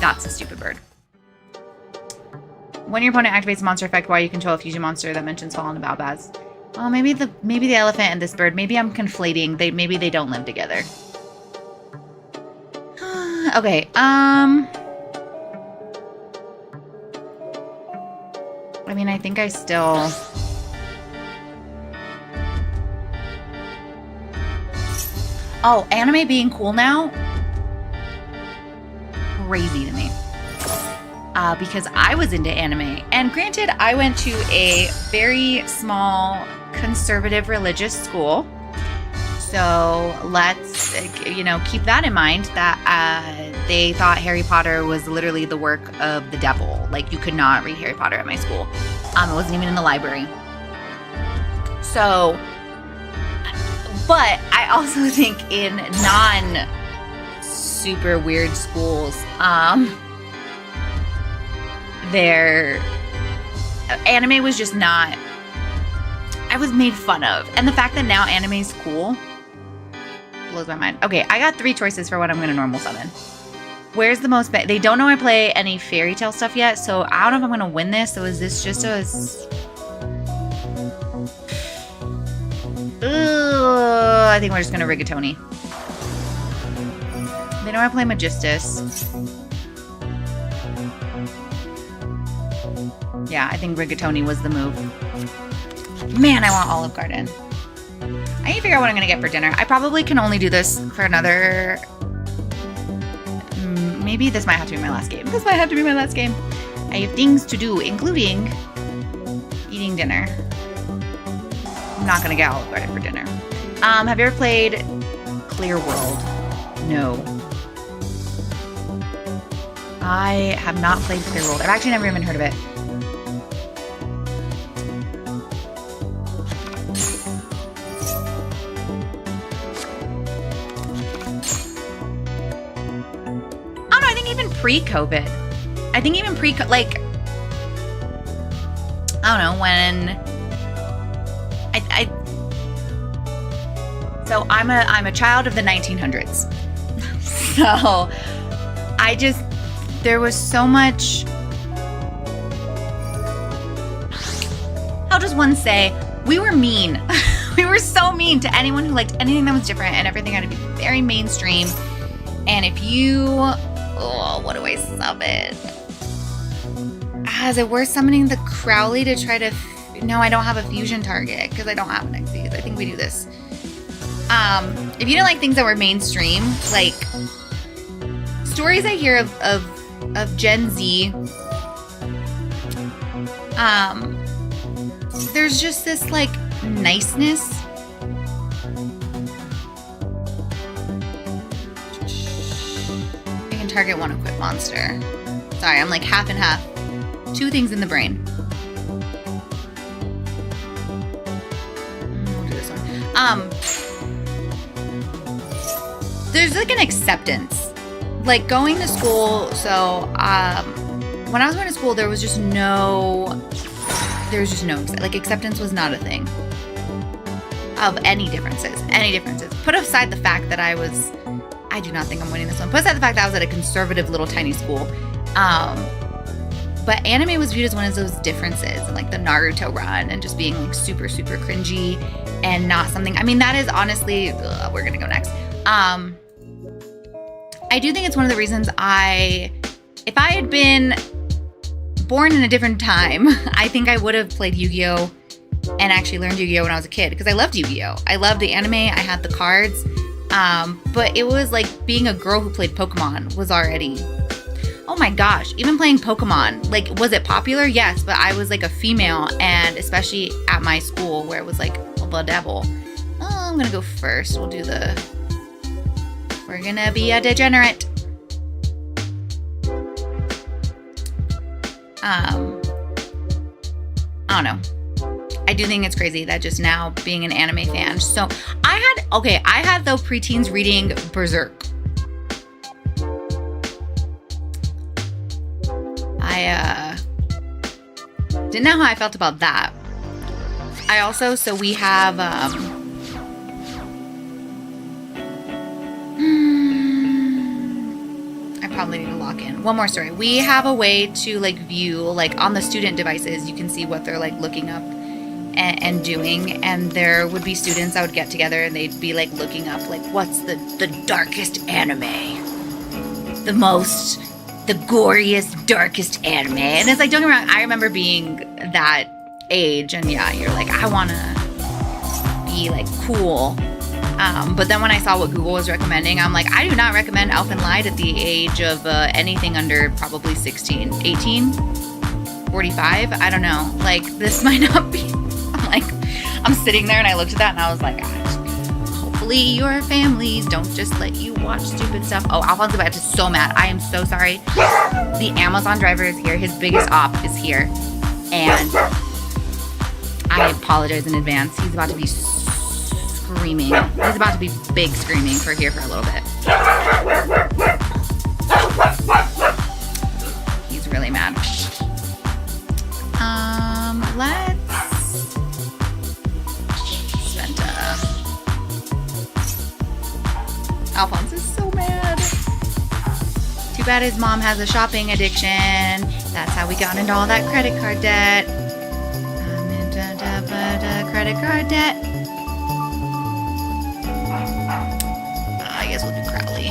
That's a stupid bird. When your opponent activates a monster effect while you control a fusion monster that mentions fallen Balbaz. Oh, maybe the elephant and this bird. Maybe I'm conflating. Maybe they don't live together. Okay. I mean, I think I still. Oh, anime being cool now? Crazy to me. Because I was into anime. And granted, I went to a very small conservative religious school. So let's, keep that in mind, that they thought Harry Potter was literally the work of the devil. Like, you could not read Harry Potter at my school. It wasn't even in the library. So, but I also think in non-super weird schools, anime was just not, I was made fun of. And the fact that now anime is cool blows my mind. Okay, I got 3 choices for what I'm going to normal summon. Where's the most, they don't know I play any Fairytail stuff yet, so I don't know if I'm going to win this. So is this just I think we're just going to rigatoni. They know I play Magistus. Yeah, I think rigatoni was the move. Man, I want Olive Garden. I need to figure out what I'm going to get for dinner. I probably can only do this for another... Maybe this might have to be my last game. This might have to be my last game. I have things to do, including eating dinner. I'm not going to get Olive Garden for dinner. Have you ever played Clear World? No. I have not played Clear World. I've actually never even heard of it. Pre-COVID. I think even I don't know, when so I'm a child of the 1900s. So there was so much, how does one say, we were mean. We were so mean to anyone who liked anything that was different, and everything had to be very mainstream. And if you, what do I summon? Is it worth summoning the Crowley to try to... No, I don't have a fusion target because I don't have an Xyz. I think we do this. If you didn't like things that were mainstream, like stories I hear of Gen Z there's just this like niceness. I can target one equipped monster. Sorry, I'm like half and half. Two things in the brain. We'll do this one. There's like an acceptance. Like going to school, so when I was going to school, there was just no, like acceptance was not a thing of any differences. Put aside the fact that I do not think I'm winning this one. Put aside the fact that I was at a conservative little tiny school. But anime was viewed as one of those differences, like the Naruto run and just being like super, super cringy and not something, I mean, that is honestly, we're going to go next. I do think it's one of the reasons if I had been born in a different time, I think I would have played Yu-Gi-Oh! And actually learned Yu-Gi-Oh! When I was a kid, because I loved Yu-Gi-Oh! I loved the anime, I had the cards, but it was like being a girl who played Pokemon was already, oh my gosh, even playing Pokemon, like, was it popular? Yes, but I was like a female, and especially at my school where it was like the devil. Oh, I'm gonna go first. We're gonna be a degenerate. I don't know. I do think it's crazy that just now being an anime fan. So I had though preteens reading Berserk. I didn't know how I felt about that. So we have, I probably need to lock in. One more story. We have a way to like view, like on the student devices, you can see what they're like looking up and doing. And there would be students that would get together and they'd be like looking up like, what's the darkest anime? The goriest, darkest anime. And it's like, don't get me wrong, I remember being that age and yeah, you're like, I want to be like cool. But then when I saw what Google was recommending, I'm like, I do not recommend Elfin Light at the age of anything under probably 16, 18, 45. I don't know. Like, this might not be. I'm sitting there and I looked at that and I was like, hopefully your families don't just let you watch stupid stuff. Oh, Alphonse the Baptist is so mad. I am so sorry. The Amazon driver is here. His biggest op is here. And I apologize in advance. He's about to be screaming. He's about to be big screaming for here for a little bit. He's really mad. Let's Alphonse is so mad. Too bad his mom has a shopping addiction. That's how we got into all that credit card debt. I'm into credit card debt. I guess we'll do Crowley.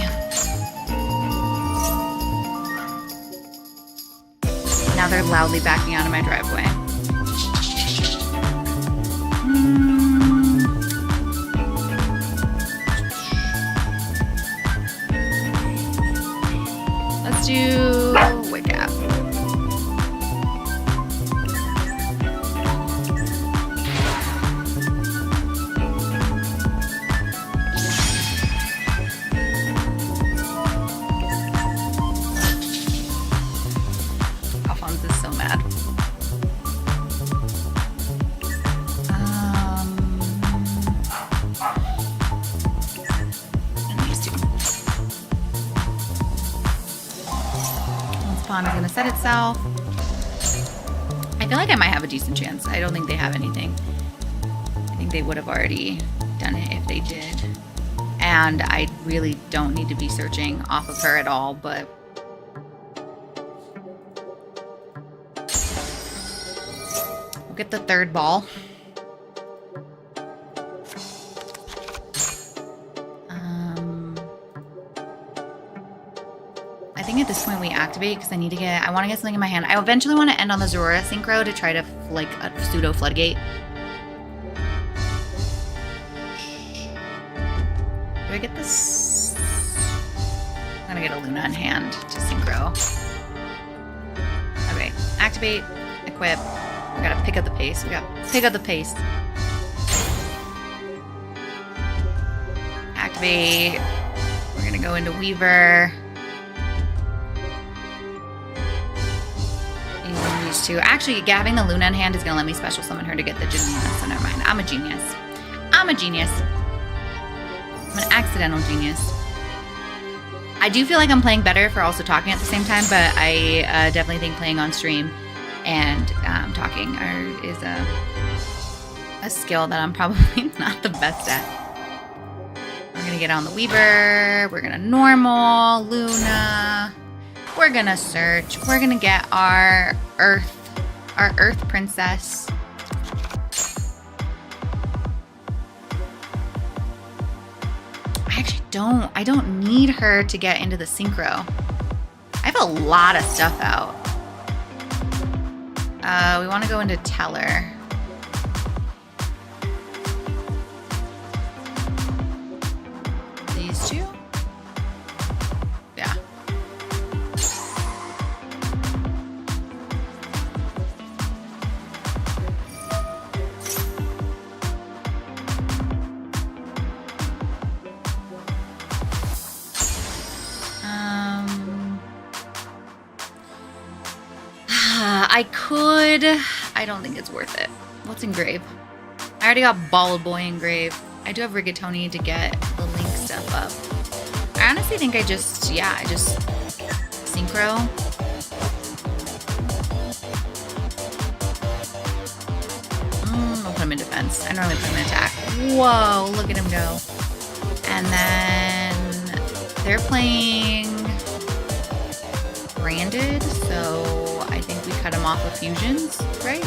Now they're loudly backing out of my driveway. Let's do Wake Up. Alphonse is so mad. And these two. Once pawn is going to set itself. I feel like I might have a decent chance. I don't think they have anything. I think they would have already done it if they did. And I really don't need to be searching off of her at all, but we'll get the third ball. I think at this point we activate because I want to get something in my hand. I eventually want to end on the Zorora synchro to try to like a pseudo floodgate. Do I get this? I'm gonna get a Luna in hand to synchro. Okay, activate, equip, We gotta pick up the pace. We gotta pick up the pace. Activate. We're gonna go into Weaver. Using these two. Actually, having the Luna in hand is gonna let me special summon her to get the Janina, so never mind. I'm a genius. I'm a genius. I'm an accidental genius. I do feel like I'm playing better for also talking at the same time, but I definitely think playing on stream and talking is a skill that I'm probably not the best at. We're gonna get on the Weaver. We're gonna normal Luna. We're gonna search. We're gonna get our Earth Princess. I don't need her to get into the synchro. I have a lot of stuff out. We want to go into Teller. These two? Yeah. I don't think it's worth it. What's Engrave? I already got Bald Boy Engrave. I do have Rigatoni to get the Link stuff up. I honestly think I just synchro. I'll put him in defense. I normally put him in attack. Whoa, look at him go. And then they're playing Branded, so I think we cut him off of fusions, right?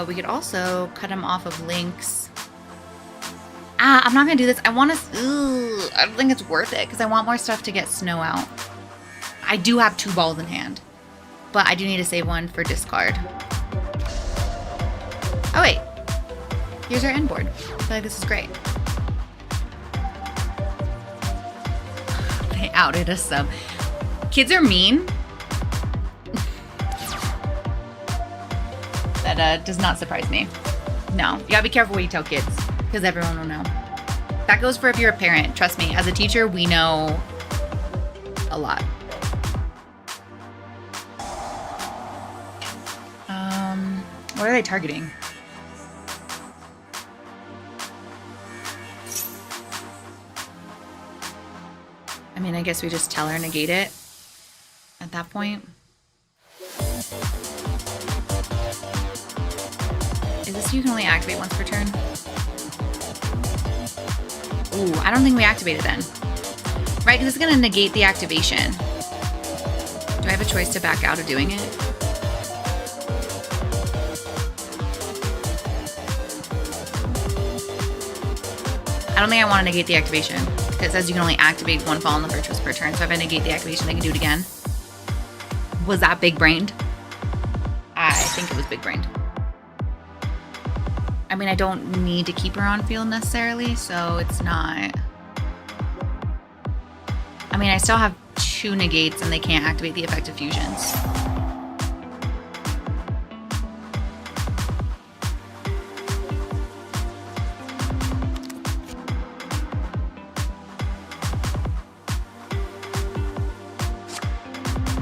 We could also cut him off of links. I'm not gonna do this. I want to. I don't think it's worth it because I want more stuff to get Snow out. I do have 2 balls in hand, but I do need to save one for discard. Oh wait, here's our end board. I feel like this is great. They outed us some. Kids are mean. That does not surprise me. No, you gotta be careful what you tell kids because everyone will know. That goes for if you're a parent. Trust me, as a teacher, we know a lot. What are they targeting? I mean, I guess we just tell her negate it at that point. Is this you can only activate once per turn? Ooh, I don't think we activate it then. Right, because it's going to negate the activation. Do I have a choice to back out of doing it? I don't think I want to negate the activation. Because it says you can only activate 1 Fallen Virtuous per turn. So if I negate the activation, they can do it again. Was that big-brained? I think it was big-brained. I mean, I don't need to keep her on field necessarily, so it's not... I mean, I still have 2 negates and they can't activate the effective fusions.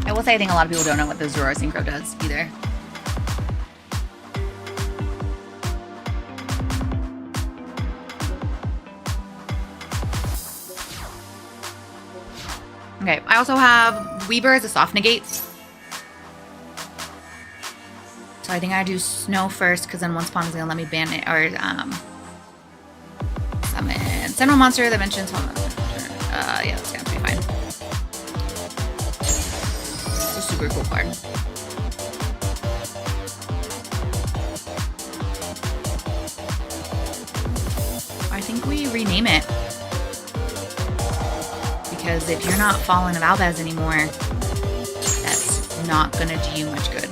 I will say I think a lot of people don't know what the Zorro Synchro does either. Okay, I also have Weaver as a soft negate. So I think I do Snow first, because then one spawn is going to let me ban it, or summon Sentinel Monster that mentions home. Yeah, that's going to be fine. It's a super cool card. I think we rename it. Because if you're not Fallen of Albaz anymore, that's not gonna do you much good.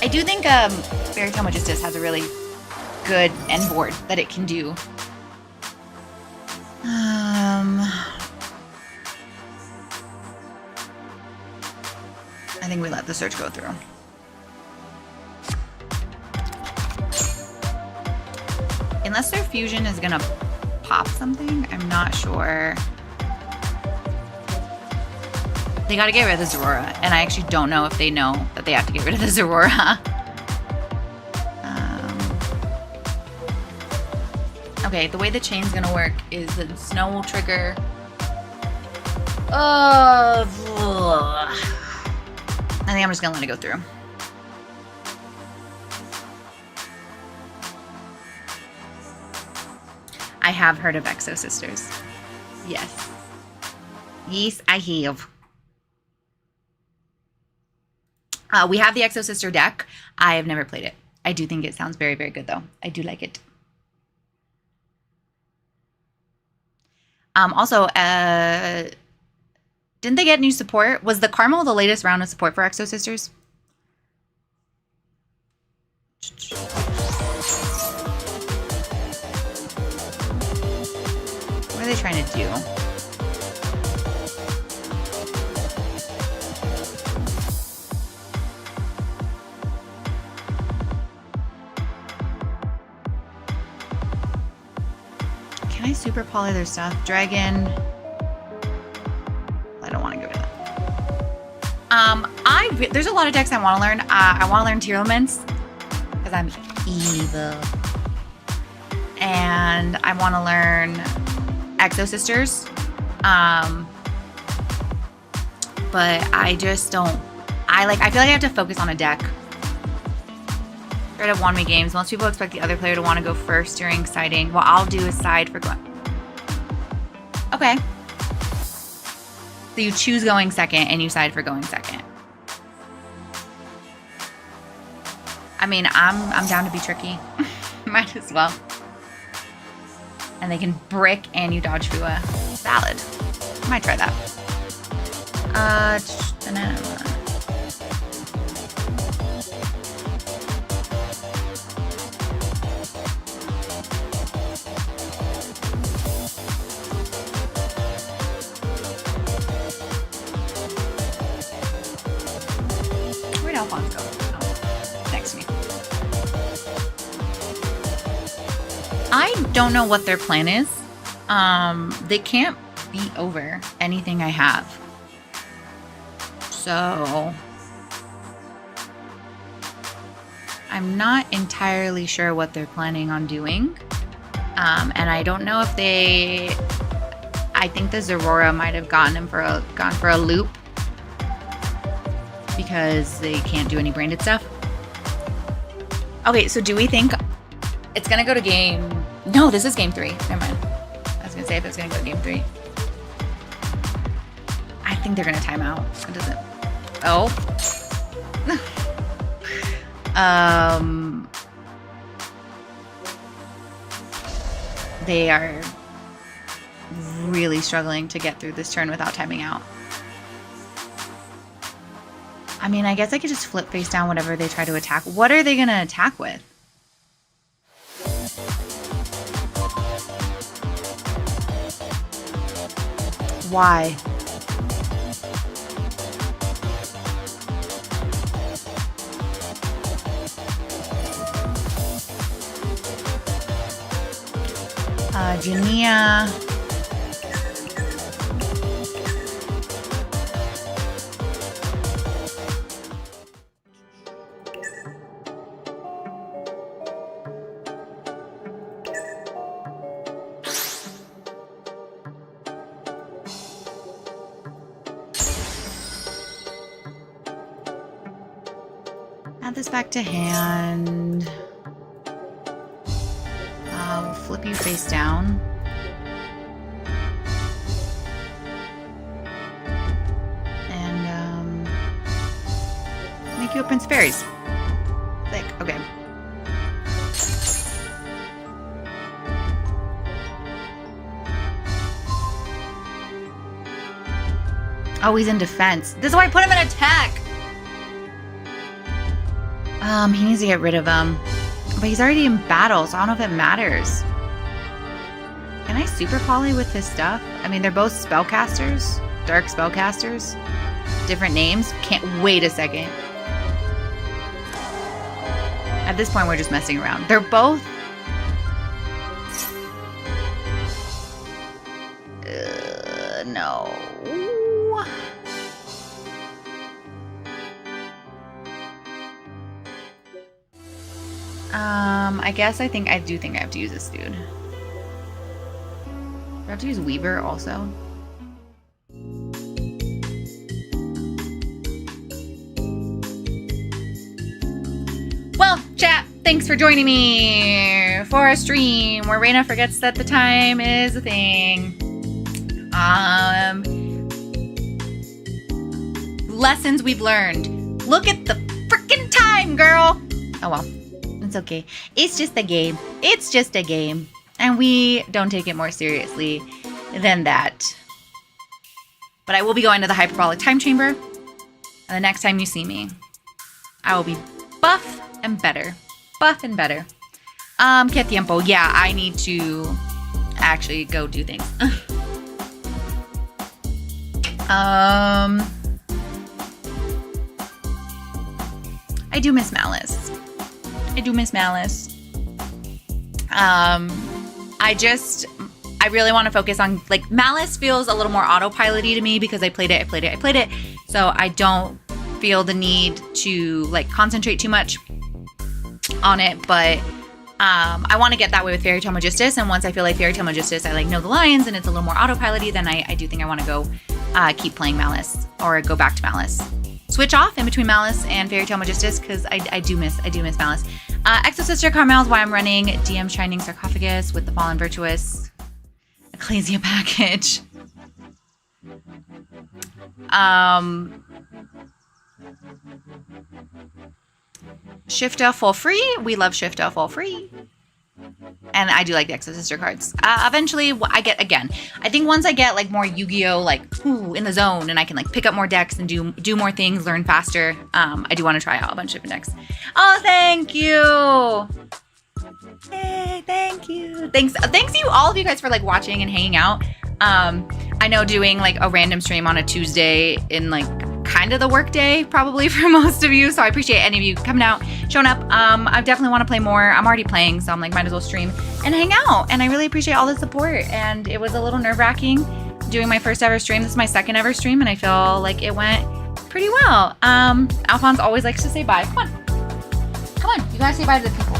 I do think Fairytail Magistus has a really good end board that it can do. I think we let the search go through. Unless their fusion is gonna pop something, I'm not sure. They gotta get rid of the Zorora, and I actually don't know if they know that they have to get rid of the Zorora. Okay, the way the chain's gonna work is that Snow will trigger. I think I'm just gonna let it go through. I have heard of Exo Sisters. Yes. Yes, I have. We have the Exo Sister deck. I have never played it. I do think it sounds very, very good, though. I do like it. Also, didn't they get new support? Was the Carmel the latest round of support for Exo Sisters? What are they trying to do? Can I super poly their stuff? Dragon. I don't want to go to that. There's a lot of decks I want to learn. I want to learn Tearlaments because I'm evil. And I want to learn Exo Sisters. But I just don't. I feel like I have to focus on a deck. Right up one me games. Most people expect the other player to want to go first during siding. What I'll do is side for going. Okay. So you choose going second and you side for going second. I mean, I'm down to be tricky. Might as well. And they can brick and you dodge Fua. Valid. Might try that. Banana. Where'd Alphonse go? Oh, next to me. I don't know what their plan is. They can't beat over anything I have. So I'm not entirely sure what they're planning on doing. And I don't know if they... I think the Zorora might have gone for a loop because they can't do any branded stuff. Okay, so do we think it's gonna go to game... No, this is game 3. Never mind. I was gonna say if it's gonna go to game 3. I think they're gonna time out. What does it? Oh. They are really struggling to get through this turn without timing out. I mean, I guess I could just flip face down whatever they try to attack. What are they gonna attack with? Why? Jania. Add this back to hand. I'll flip you face down. And make you a Prince Fairies. Sick. Okay. Oh, he's in defense. This is why I put him in attack. He needs to get rid of him. But he's already in battle, so I don't know if it matters. Can I super poly with his stuff? I mean, they're both spellcasters. Dark spellcasters. different names. Can't wait a second. At this point, we're just messing around. They're both... no. I guess I do think I have to use this dude. Do I have to use Weaver also? Well, chat, thanks for joining me for a stream where Raina forgets that the time is a thing. Lessons we've learned. Look at the freaking time, girl. Oh well, it's okay. It's just a game. It's just a game. And we don't take it more seriously than that. But I will be going to the hyperbolic time chamber. And the next time you see me, I will be buff and better. Buff and better. Que tiempo. Yeah, I need to actually go do things. I do miss Malice. I do miss Malice. I really want to focus on, like, Malice feels a little more autopilot-y to me because I played it. So I don't feel the need to, like, concentrate too much on it, but I want to get that way with Fairytail Magistus, and once I feel like Fairytail Magistus, I, like, know the lines and it's a little more autopilot-y, then I do think I want to go keep playing Malice, or go back to Malice. Switch off in between Malice and Fairytail Magistus, because I do miss Malice. Exo Sister Carmel is why I'm running DM Shining Sarcophagus with the Fallen Virtuous Ecclesia package. Shifta for free. We love Shifta for free. And I do like the Exo Sister cards. Eventually, I think once I get, like, more Yu-Gi-Oh, like, in the zone, and I can, like, pick up more decks and do more things, learn faster, I do want to try out a bunch of different decks. Oh, thank you! Hey, thank you. Thanks you, all of you guys, for, like, watching and hanging out. I know doing, like, a random stream on a Tuesday in, like, kind of the work day probably for most of you, so I appreciate any of you coming out, showing up. I definitely want to play more. I'm already playing, so I'm like, might as well stream and hang out, and I really appreciate all the support. And it was a little nerve-wracking doing my first ever stream. This is my second ever stream, and I feel like it went pretty well. Alphonse always likes to say bye. Come on, you guys say bye to the people.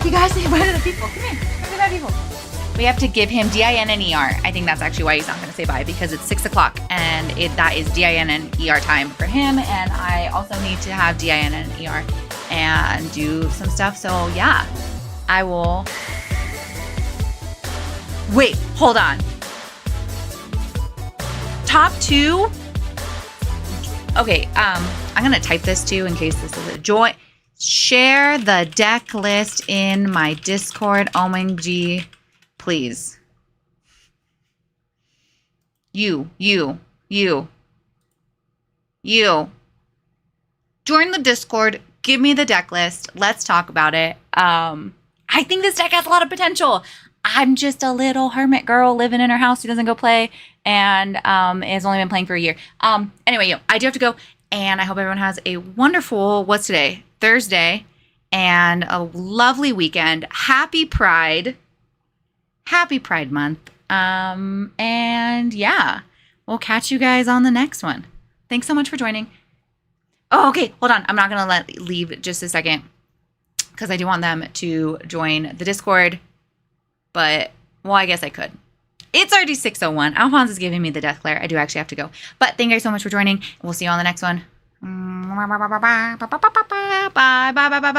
You guys say bye to the people. Come here, say bye to people. We have to give him DIN and ER. I think that's actually why he's not going to say bye, because it's 6 o'clock and that is DIN and ER time for him. And I also need to have DIN and ER and do some stuff. So yeah, I will. Wait, hold on. Top 2. Okay, I'm going to type this too in case this is a joy. Share the deck list in my Discord. OMG. Please. You. Join the Discord. Give me the deck list. Let's talk about it. I think this deck has a lot of potential. I'm just a little hermit girl living in her house who doesn't go play and has only been playing for a year. Anyway, I do have to go, and I hope everyone has a wonderful, what's today? Thursday, and a lovely weekend. Happy Pride. Happy Pride Month. And yeah, we'll catch you guys on the next one. Thanks so much for joining. Oh, okay, hold on. I'm not going to leave just a second because I do want them to join the Discord. But, well, I guess I could. It's already 6:01. Alphonse is giving me the death glare. I do actually have to go. But thank you guys so much for joining. We'll see you on the next one. Bye.